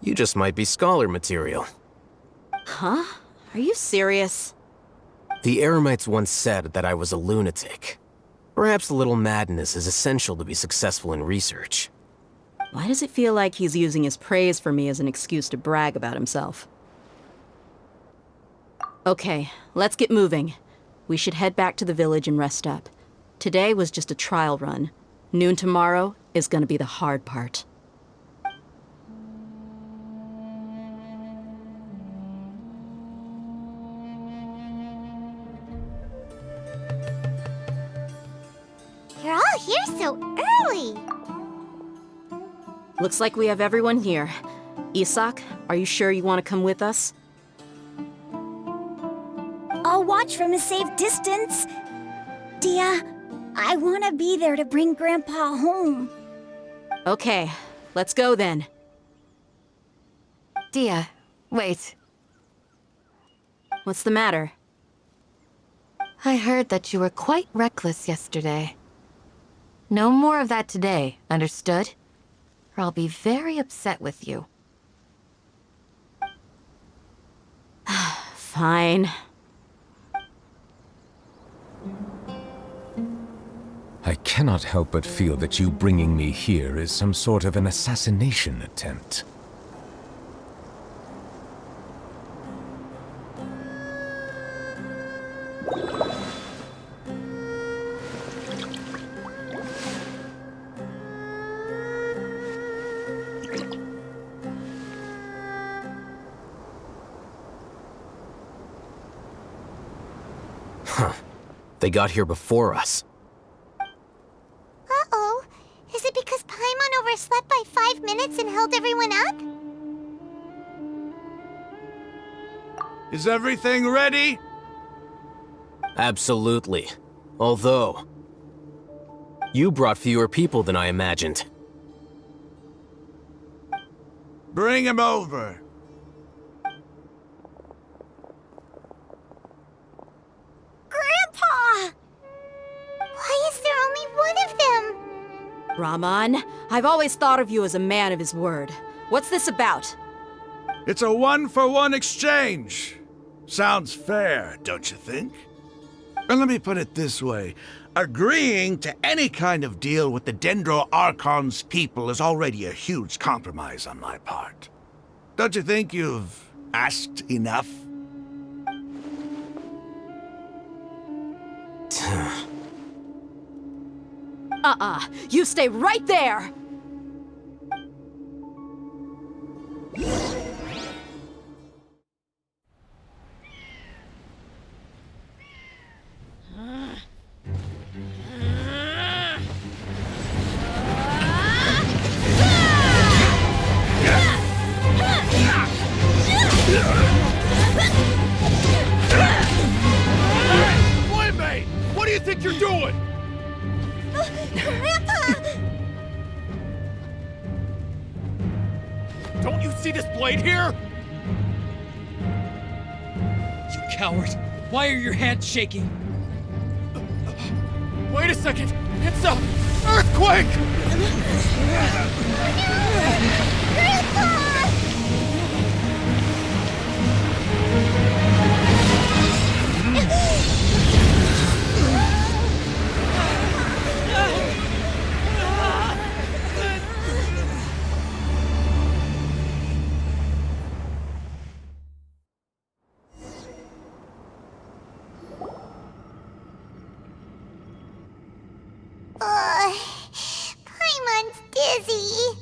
You just might be scholar material. Huh? Are you serious? The Eremites once said that I was a lunatic. Perhaps a little madness is essential to be successful in research. Why does it feel like he's using his praise for me as an excuse to brag about himself? Okay, let's get moving. We should head back to the village and rest up. Today was just a trial run. Noon tomorrow is gonna be the hard part. You're all here so early. Looks like we have everyone here. Isak, are you sure you want to come with us? I'll watch from a safe distance. Dia, I want to be there to bring Grandpa home. Okay, let's go then. Dia, wait. What's the matter? I heard that you were quite reckless yesterday. No more of that today, understood? Or I'll be very upset with you. Fine. I cannot help but feel that you bringing me here is some sort of an assassination attempt. Huh. They got here before us. Uh-oh. Is it because Paimon overslept by 5 minutes and held everyone up? Is everything ready? Absolutely. Although, you brought fewer people than I imagined. Bring him over. Grandpa! Why is there only one of them? Rahman, I've always thought of you as a man of his word. What's this about? It's a 1-for-1 exchange. Sounds fair, don't you think? And let me put it this way. Agreeing to any kind of deal with the Dendro Archon's people is already a huge compromise on my part. Don't you think you've asked enough? You stay right there! Playmate! What do you think you're doing? Grandpa! Don't you see this blade here? You coward! Why are your hands shaking? Wait a second! It's a earthquake! Grandpa! Paimon's dizzy.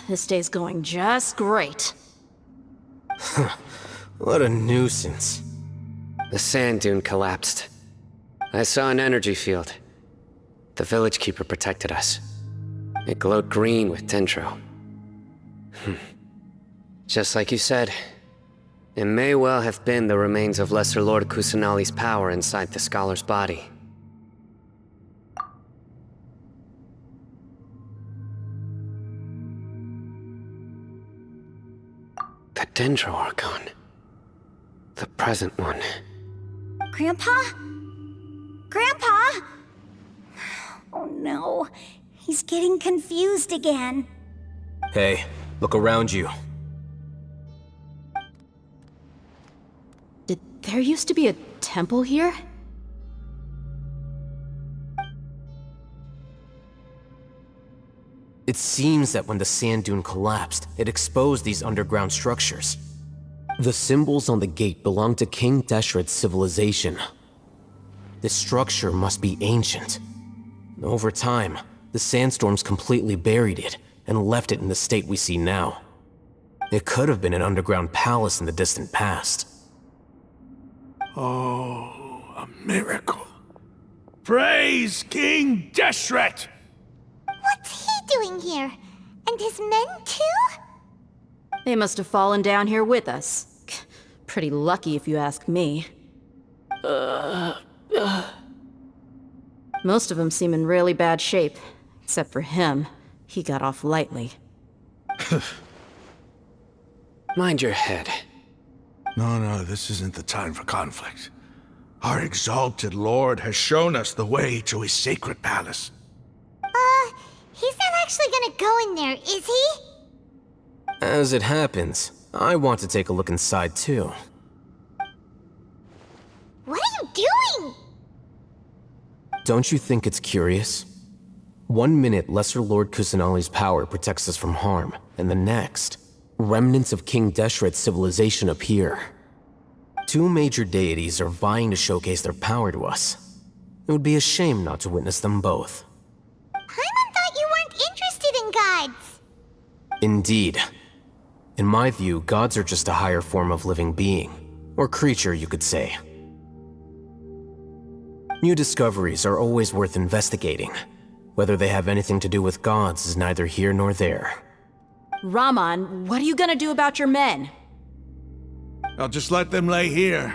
This day's going just great. What a nuisance. The sand dune collapsed. I saw an energy field. The village keeper protected us. It glowed green with dendro. Just like you said, it may well have been the remains of Lesser Lord Kusanali's power inside the scholar's body. The Dendro Archon. The present one. Grandpa? Grandpa? Oh no, he's getting confused again. Hey, look around you. Did there used to be a temple here? It seems that when the sand dune collapsed, it exposed these underground structures. The symbols on the gate belong to King Deshret's civilization. This structure must be ancient. Over time, the sandstorms completely buried it and left it in the state we see now. It could have been an underground palace in the distant past. Oh, a miracle. Praise King Deshret! What's he doing here? And his men too? They must have fallen down here with us. Pretty lucky if you ask me. Most of them seem in really bad shape. Except for him. He got off lightly. Mind your head. No, this isn't the time for conflict. Our exalted lord has shown us the way to his sacred palace. He's not actually gonna go in there, is he? As it happens, I want to take a look inside too. What are you doing? Don't you think it's curious? 1 minute, Lesser Lord Kusanali's power protects us from harm, and the next, remnants of King Deshret's civilization appear. 2 major deities are vying to showcase their power to us. It would be a shame not to witness them both. Paimon thought you weren't interested in gods. Indeed. In my view, gods are just a higher form of living being, or creature, you could say. New discoveries are always worth investigating. Whether they have anything to do with gods is neither here nor there. Raman, what are you gonna do about your men? I'll just let them lay here.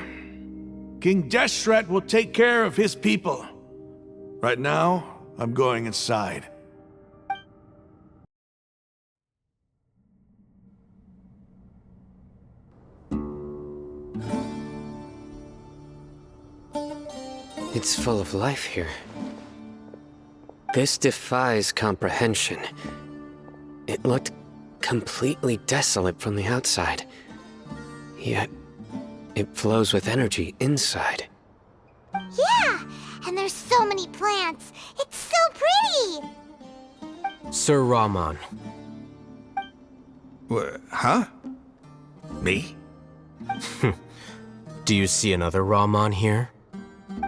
King Deshret will take care of his people. Right now, I'm going inside. It's full of life here. This defies comprehension. It looked completely desolate from the outside. Yet, it flows with energy inside. Yeah, and there's so many plants. It's so pretty. Sir Raman. Huh? Me? Do you see another Raman here?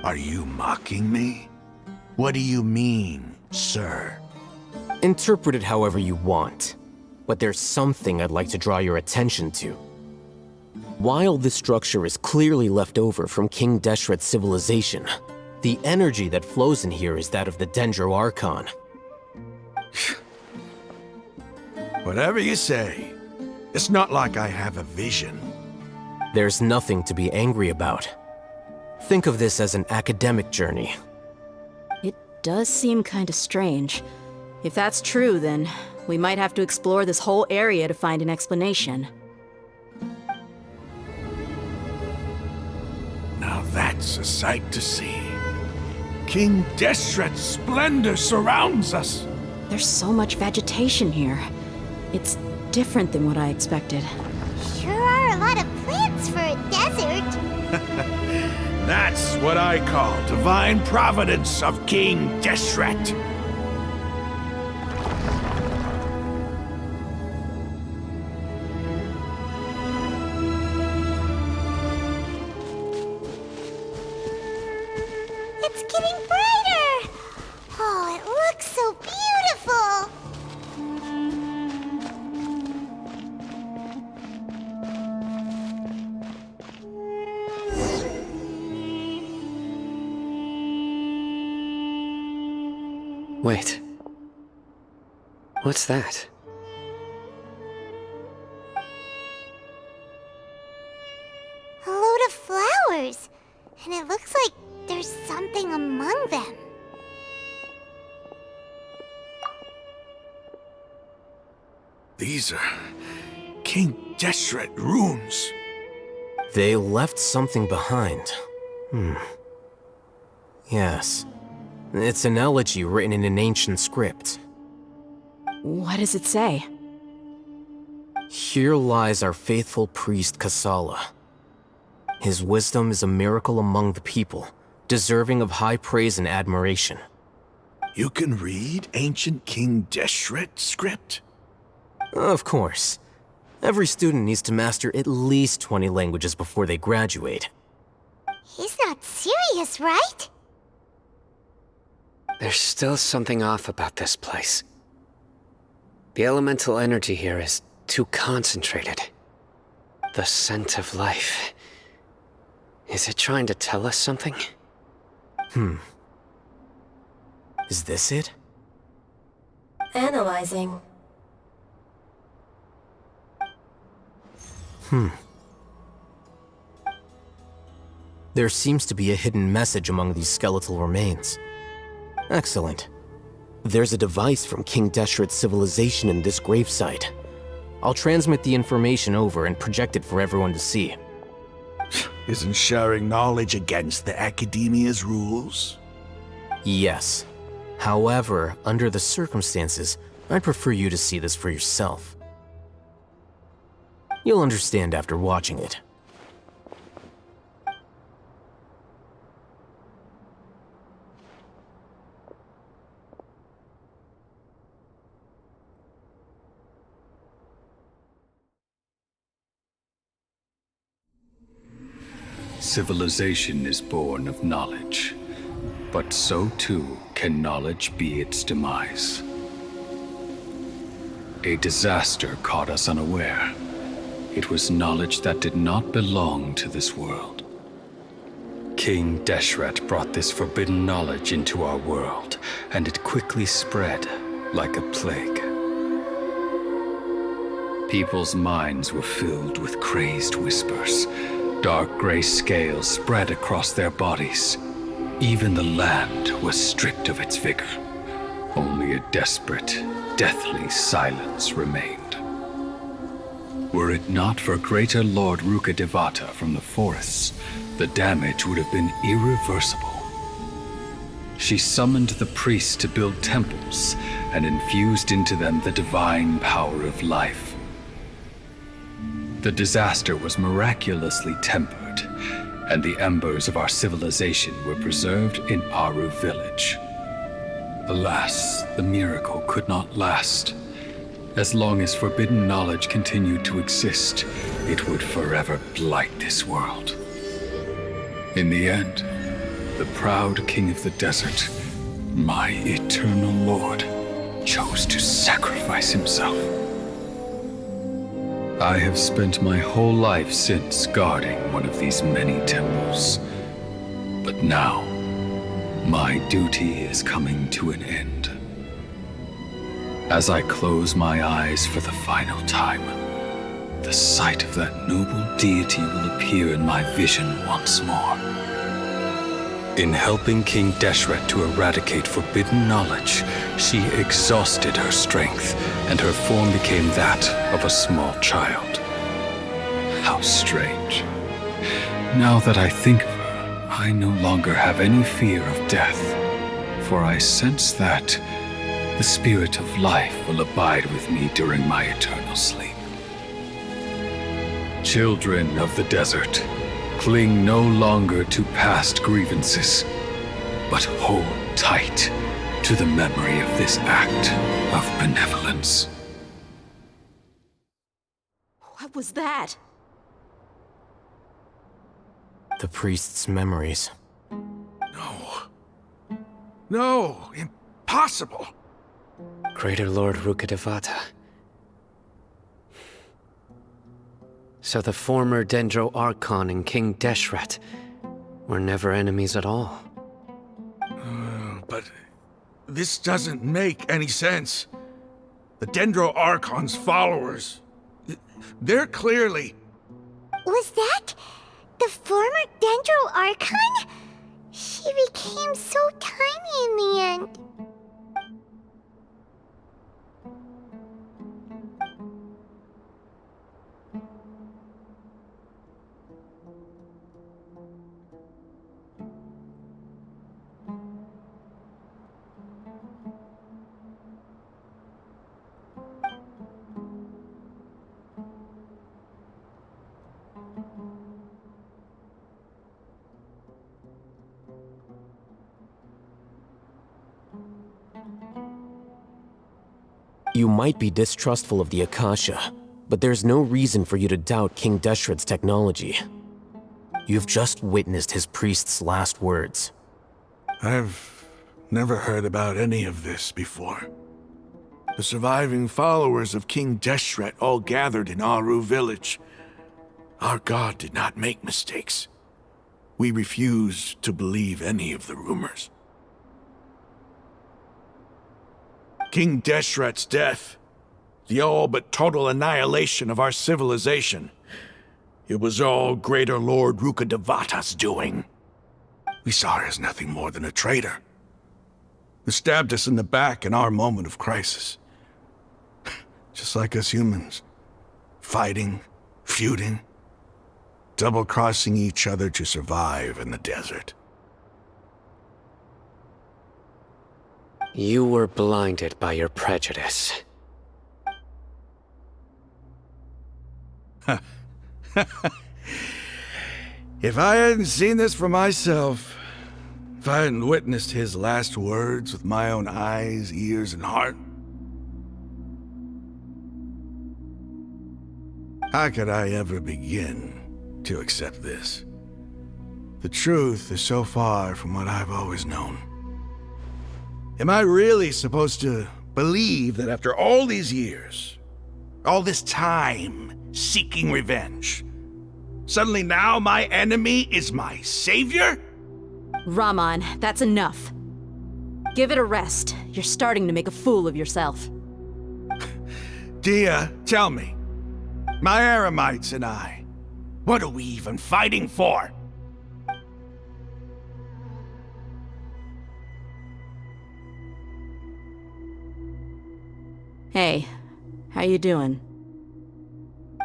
Are you mocking me? What do you mean, sir? Interpret it however you want, but there's something I'd like to draw your attention to. While this structure is clearly left over from King Deshret's civilization, the energy that flows in here is that of the Dendro Archon. Whatever you say. It's not like I have a vision. There's nothing to be angry about. Think of this as an academic journey. It does seem kinda strange. If that's true, then we might have to explore this whole area to find an explanation. Now that's a sight to see. King Deshret's splendor surrounds us. There's so much vegetation here. It's different than what I expected. Sure are a lot of plants for a desert. That's what I call divine providence of King Deshret. It's getting brighter. Oh, it looks so beautiful. Wait. What's that? flowers, and it looks like there's something among them. These are King Deshret runes. They left something behind. Yes. It's an elegy written in an ancient script. What does it say? Here lies our faithful priest Kasala. His wisdom is a miracle among the people, deserving of high praise and admiration. You can read ancient King Deshret script? Of course. Every student needs to master at least 20 languages before they graduate. He's not serious, right? There's still something off about this place. The elemental energy here is too concentrated. The scent of life. Is it trying to tell us something? Is this it? Analyzing. There seems to be a hidden message among these skeletal remains. Excellent. There's a device from King Deshret's civilization in this gravesite. I'll transmit the information over and project it for everyone to see. Isn't sharing knowledge against the Academia's rules? Yes. However, under the circumstances, I'd prefer you to see this for yourself. You'll understand after watching it. Civilization is born of knowledge, but so too can knowledge be its demise. A disaster caught us unaware. It was knowledge that did not belong to this world. King Deshret brought this forbidden knowledge into our world, and it quickly spread like a plague. People's minds were filled with crazed whispers. Dark gray scales spread across their bodies. Even the land was stripped of its vigor. Only a desperate, deathly silence remained. Were it not for greater Lord Rukkhadevata from the forests, the damage would have been irreversible. She summoned the priests to build temples and infused into them the divine power of life. The disaster was miraculously tempered, and the embers of our civilization were preserved in Aru village. Alas, the miracle could not last. As long as forbidden knowledge continued to exist, it would forever blight this world. In the end, the proud king of the desert, my eternal lord, chose to sacrifice himself. I have spent my whole life since guarding one of these many temples. But now, my duty is coming to an end. As I close my eyes for the final time, the sight of that noble deity will appear in my vision once more. In helping King Deshret to eradicate forbidden knowledge, she exhausted her strength, and her form became that of a small child. How strange. Now that I think of her, I no longer have any fear of death, for I sense that the spirit of life will abide with me during my eternal sleep. Children of the desert, cling no longer to past grievances, but hold tight to the memory of this act of benevolence. What was that? The priest's memories. No, impossible. Greater Lord Rukkhadevata. So the former Dendro Archon and King Deshret were never enemies at all. But this doesn't make any sense. The Dendro Archon's followers, they're clearly... Was that The former Dendro Archon? She became so tiny in the end. You might be distrustful of the Akasha, but there's no reason for you to doubt King Deshret's technology. You've just witnessed his priest's last words. I've never heard about any of this before. The surviving followers of King Deshret all gathered in Aru village. Our god did not make mistakes. We refused to believe any of the rumors. King Deshret's death, the all but total annihilation of our civilization, it was all Greater Lord Rukkhadevata's doing. We saw her as nothing more than a traitor, who stabbed us in the back in our moment of crisis. Just like us humans, fighting, feuding, double-crossing each other to survive in the desert. You were blinded by your prejudice. If I hadn't seen this for myself, if I hadn't witnessed his last words with my own eyes, ears, and heart, how could I ever begin to accept this? The truth is so far from what I've always known. Am I really supposed to believe that after all these years, all this time seeking revenge, suddenly now my enemy is my savior? Raman, that's enough. Give it a rest. You're starting to make a fool of yourself. Dia, tell me, my Eremites and I, what are we even fighting for? Hey, how you doing?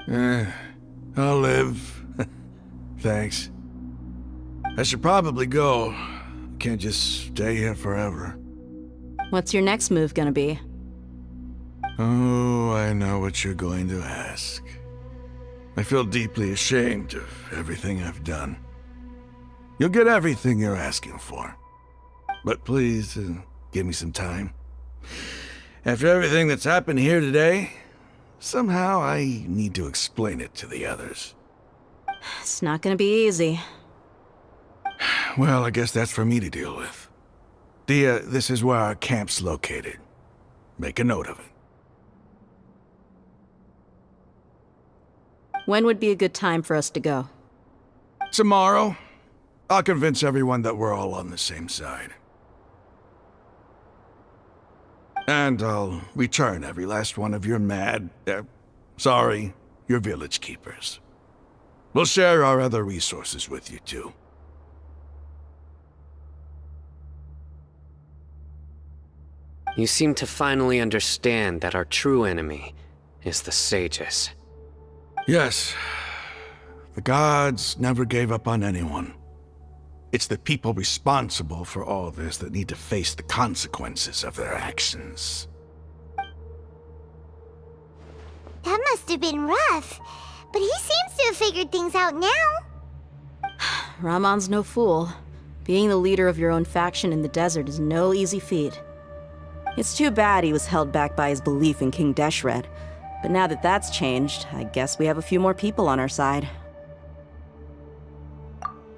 I'll live. Thanks. I should probably go. Can't just stay here forever. What's your next move gonna be? Oh, I know what you're going to ask. I feel deeply ashamed of everything I've done. You'll get everything you're asking for. But please, give me some time. After everything that's happened here today, somehow I need to explain it to the others. It's not gonna be easy. Well, I guess that's for me to deal with. Dia, this is where our camp's located. Make a note of it. When would be a good time for us to go? Tomorrow, I'll convince everyone that we're all on the same side. And I'll return every last one of your your village keepers. We'll share our other resources with you too. You seem to finally understand that our true enemy is the sages. Yes. The gods never gave up on anyone. It's the people responsible for all this that need to face the consequences of their actions. That must have been rough, but he seems to have figured things out now. Ramon's no fool. Being the leader of your own faction in the desert is no easy feat. It's too bad he was held back by his belief in King Deshret, but now that that's changed, I guess we have a few more people on our side.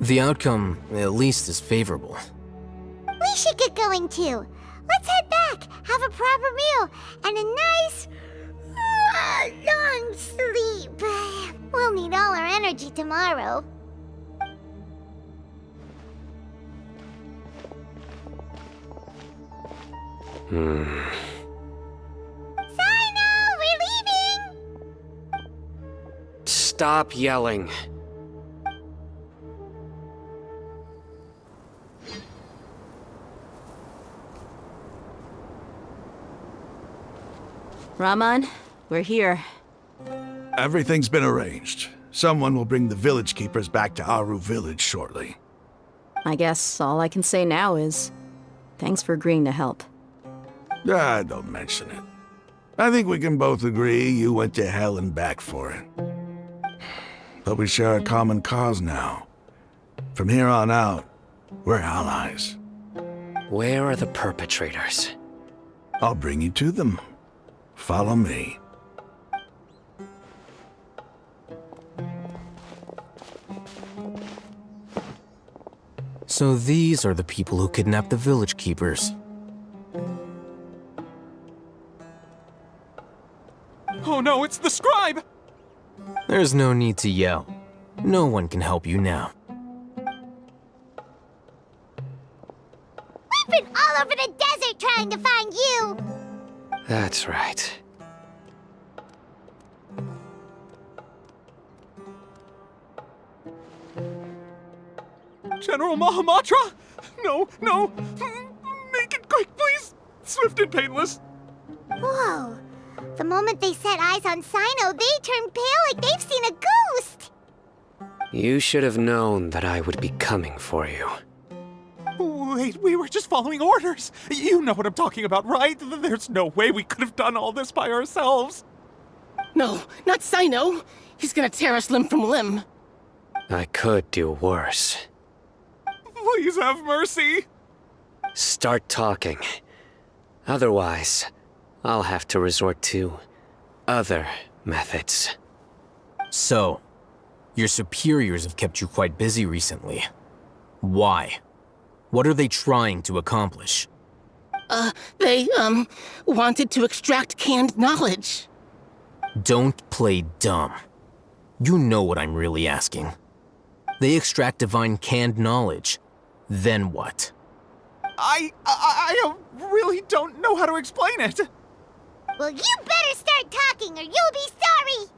The outcome, at least, is favorable. We should get going too. Let's head back, have a proper meal, and a nice, long sleep. We'll need all our energy tomorrow. Sino, we're leaving! Stop yelling. Raman, we're here. Everything's been arranged. Someone will bring the village keepers back to Aru village shortly. I guess all I can say now is thanks for agreeing to help. Don't mention it. I think we can both agree you went to hell and back for it. But we share a common cause now. From here on out, we're allies. Where are the perpetrators? I'll bring you to them. Follow me. So these are the people who kidnapped the village keepers. Oh no, it's the scribe! There's no need to yell. No one can help you now. We've been all over the desert trying to find you! That's right. General Mahamatra? No, no! Make it quick, please! Swift and painless! Whoa. The moment they set eyes on Sino, they turn pale like they've seen a ghost! You should have known that I would be coming for you. Wait, we were just following orders. You know what I'm talking about, right? There's no way we could have done all this by ourselves. No, not Sino. He's gonna tear us limb from limb. I could do worse. Please have mercy. Start talking. Otherwise, I'll have to resort to other methods. So, your superiors have kept you quite busy recently. Why? What are they trying to accomplish? They wanted to extract canned knowledge. Don't play dumb. You know what I'm really asking. They extract divine canned knowledge. Then what? I really don't know how to explain it. Well, you better start talking or you'll be sorry!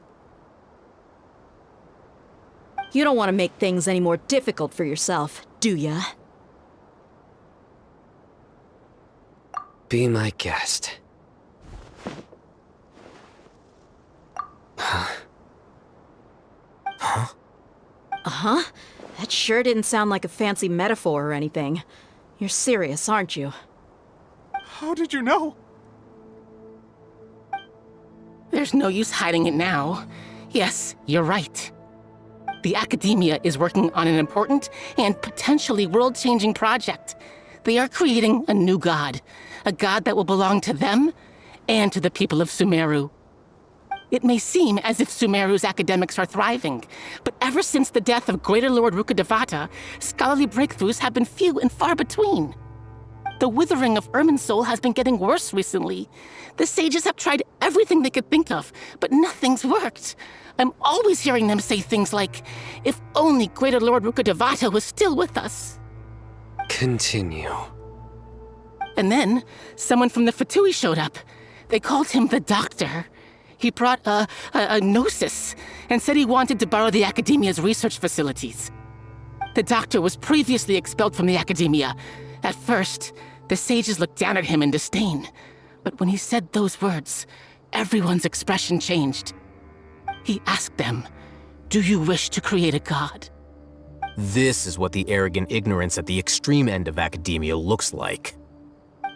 You don't want to make things any more difficult for yourself, do ya? Be my guest. Huh? Uh-huh. That sure didn't sound like a fancy metaphor or anything. You're serious, aren't you? How did you know? There's no use hiding it now. Yes, you're right. The Academia is working on an important and potentially world-changing project. They are creating a new god. A god that will belong to them and to the people of Sumeru. It may seem as if Sumeru's academics are thriving, but ever since the death of Greater Lord Rukkhadevata, scholarly breakthroughs have been few and far between. The withering of Irminsul has been getting worse recently. The sages have tried everything they could think of, but nothing's worked. I'm always hearing them say things like, if only Greater Lord Rukkhadevata was still with us. Continue. And then, someone from the Fatui showed up. They called him the Doctor. He brought a gnosis and said he wanted to borrow the Academia's research facilities. The Doctor was previously expelled from the Academia. At first, the sages looked down at him in disdain. But when he said those words, everyone's expression changed. He asked them, "Do you wish to create a god?" This is what the arrogant ignorance at the extreme end of academia looks like.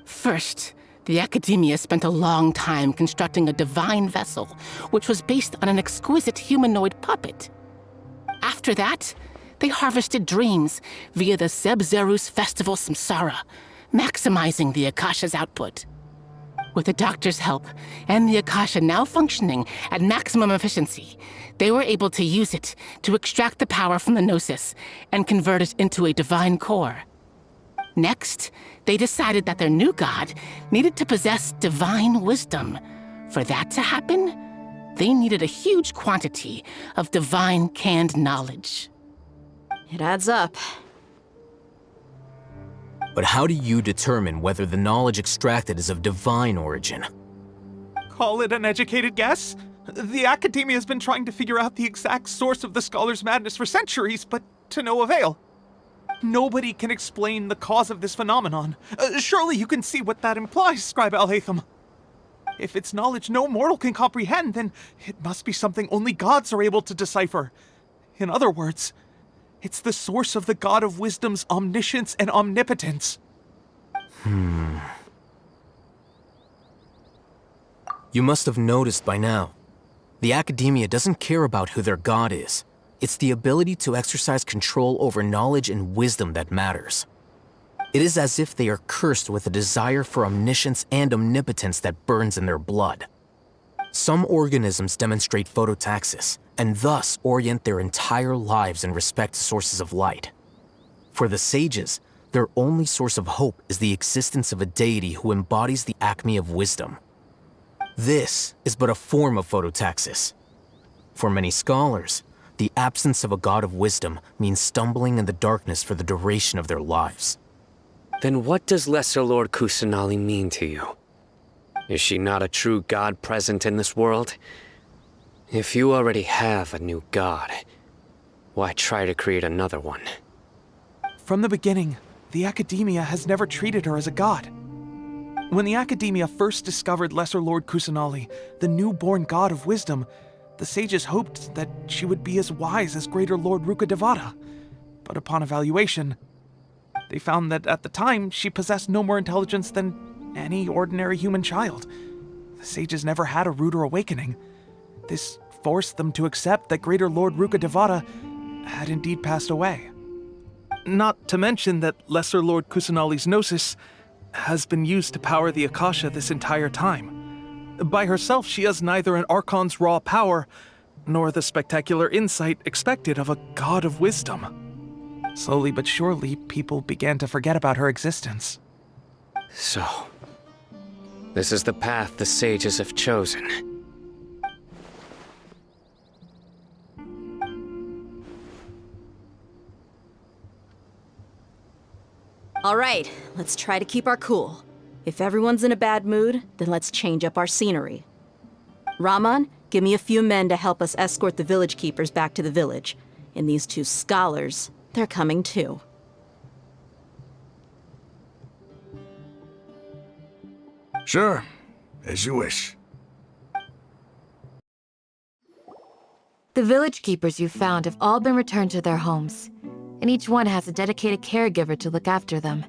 First, the Academia spent a long time constructing a divine vessel, which was based on an exquisite humanoid puppet. After that, they harvested dreams via the Zeb-Zerus Festival Samsara, maximizing the Akasha's output. With the Doctor's help, and the Akasha now functioning at maximum efficiency, they were able to use it to extract the power from the Gnosis and convert it into a divine core. Next, they decided that their new god needed to possess divine wisdom. For that to happen, they needed a huge quantity of divine canned knowledge. It adds up. But how do you determine whether the knowledge extracted is of divine origin? Call it an educated guess? The Academia has been trying to figure out the exact source of the scholar's madness for centuries, but to no avail. Nobody can explain the cause of this phenomenon. Surely you can see what that implies, Scribe Al-Haytham. If it's knowledge no mortal can comprehend, then it must be something only gods are able to decipher. In other words, it's the source of the God of Wisdom's omniscience and omnipotence. You must have noticed by now. The Academia doesn't care about who their god is. It's the ability to exercise control over knowledge and wisdom that matters. It is as if they are cursed with a desire for omniscience and omnipotence that burns in their blood. Some organisms demonstrate phototaxis, and thus orient their entire lives in respect to sources of light. For the sages, their only source of hope is the existence of a deity who embodies the acme of wisdom. This is but a form of phototaxis. For many scholars, the absence of a god of wisdom means stumbling in the darkness for the duration of their lives. Then what does Lesser Lord Kusanali mean to you? Is she not a true god present in this world? If you already have a new god, why try to create another one? From the beginning, the Academia has never treated her as a god. When the Academia first discovered Lesser Lord Kusanali, the newborn god of wisdom, the sages hoped that she would be as wise as Greater Lord Rukkhadevata. But upon evaluation, they found that at the time she possessed no more intelligence than any ordinary human child. The sages never had a ruder awakening. This forced them to accept that Greater Lord Rukkhadevata had indeed passed away. Not to mention that Lesser Lord Kusanali's gnosis has been used to power the Akasha this entire time. By herself, she has neither an Archon's raw power, nor the spectacular insight expected of a god of wisdom. Slowly but surely, people began to forget about her existence. So, this is the path the sages have chosen. All right, let's try to keep our cool. If everyone's in a bad mood, then let's change up our scenery. Raman, give me a few men to help us escort the village keepers back to the village. And these two scholars, they're coming too. Sure, as you wish. The village keepers you found have all been returned to their homes, and each one has a dedicated caregiver to look after them.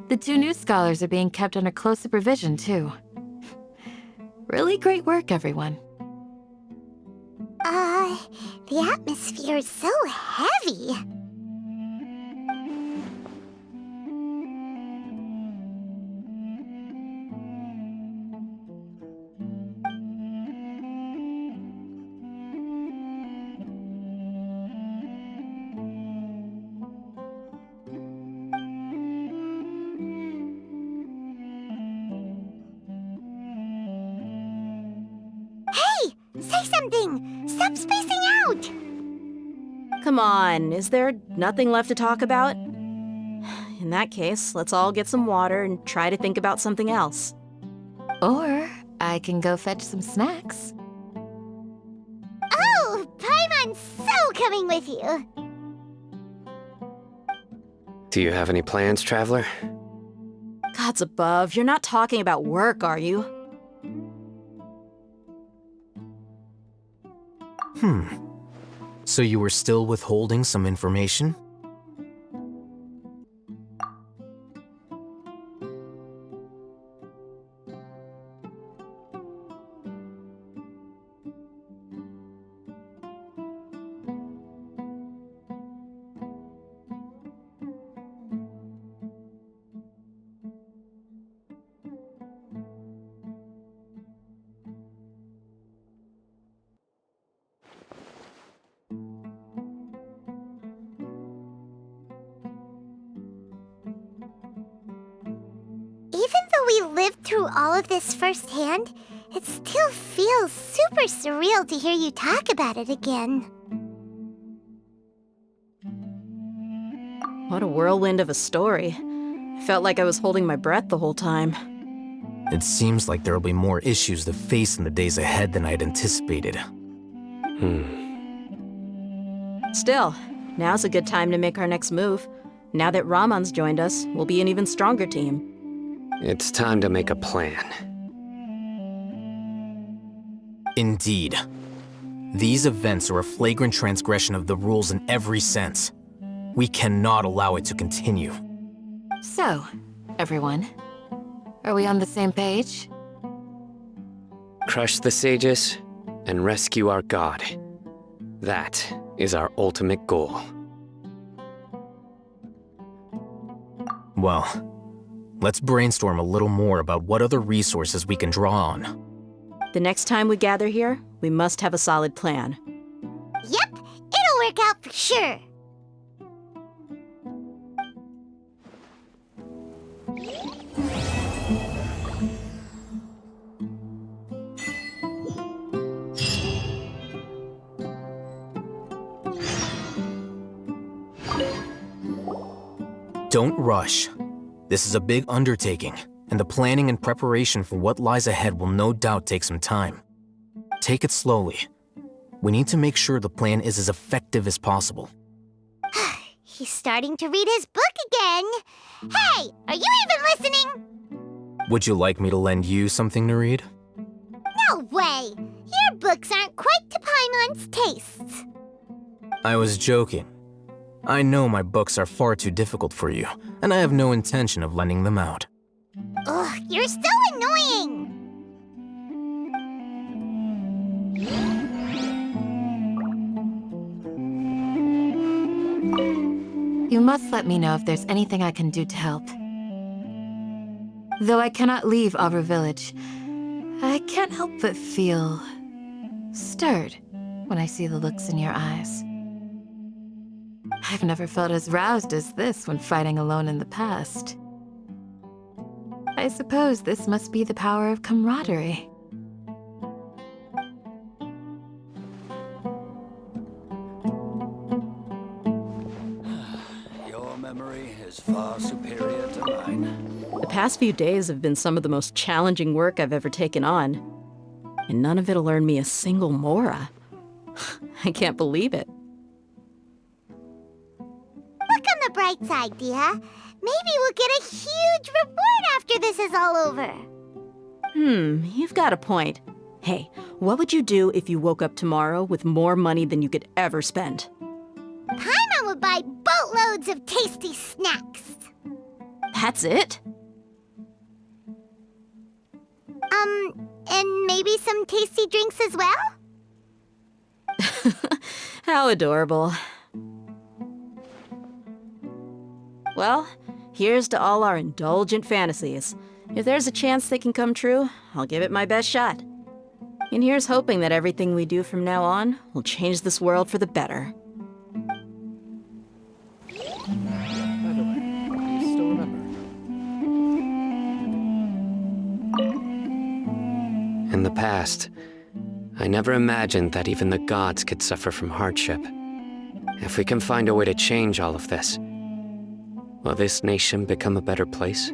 The two new scholars are being kept under close supervision, too. Really great work, everyone. The atmosphere is so heavy. Say something! Stop spacing out! Come on, is there nothing left to talk about? In that case, let's all get some water and try to think about something else. Or I can go fetch some snacks. Oh, Paimon's so coming with you! Do you have any plans, Traveler? Gods above, you're not talking about work, are you? So you were still withholding some information? Even though we lived through all of this firsthand, it still feels super surreal to hear you talk about it again. What a whirlwind of a story. I felt like I was holding my breath the whole time. It seems like there will be more issues to face in the days ahead than I had anticipated. Still, now's a good time to make our next move. Now that Raman's joined us, we'll be an even stronger team. It's time to make a plan. Indeed. These events are a flagrant transgression of the rules in every sense. We cannot allow it to continue. So, everyone, are we on the same page? Crush the sages and rescue our god. That is our ultimate goal. Well, let's brainstorm a little more about what other resources we can draw on. The next time we gather here, we must have a solid plan. Yep, it'll work out for sure. Don't rush. This is a big undertaking, and the planning and preparation for what lies ahead will no doubt take some time. Take it slowly. We need to make sure the plan is as effective as possible. He's starting to read his book again. Hey, are you even listening? Would you like me to lend you something to read? No way! Your books aren't quite to Paimon's tastes. I was joking. I know my books are far too difficult for you, and I have no intention of lending them out. Ugh, you're so annoying! You must let me know if there's anything I can do to help. Though I cannot leave Aru Village, I can't help but feel stirred when I see the looks in your eyes. I've never felt as roused as this when fighting alone in the past. I suppose this must be the power of camaraderie. Your memory is far superior to mine. The past few days have been some of the most challenging work I've ever taken on. And none of it'll earn me a single mora. I can't believe it. Look on the bright side, Dia. Maybe we'll get a huge reward after this is all over. You've got a point. Hey, what would you do if you woke up tomorrow with more money than you could ever spend? Paimon would buy boatloads of tasty snacks. That's it? And maybe some tasty drinks as well? How adorable. Well, here's to all our indulgent fantasies. If there's a chance they can come true, I'll give it my best shot. And here's hoping that everything we do from now on will change this world for the better. By the way, do you still remember? In the past, I never imagined that even the gods could suffer from hardship. If we can find a way to change all of this, will this nation become a better place?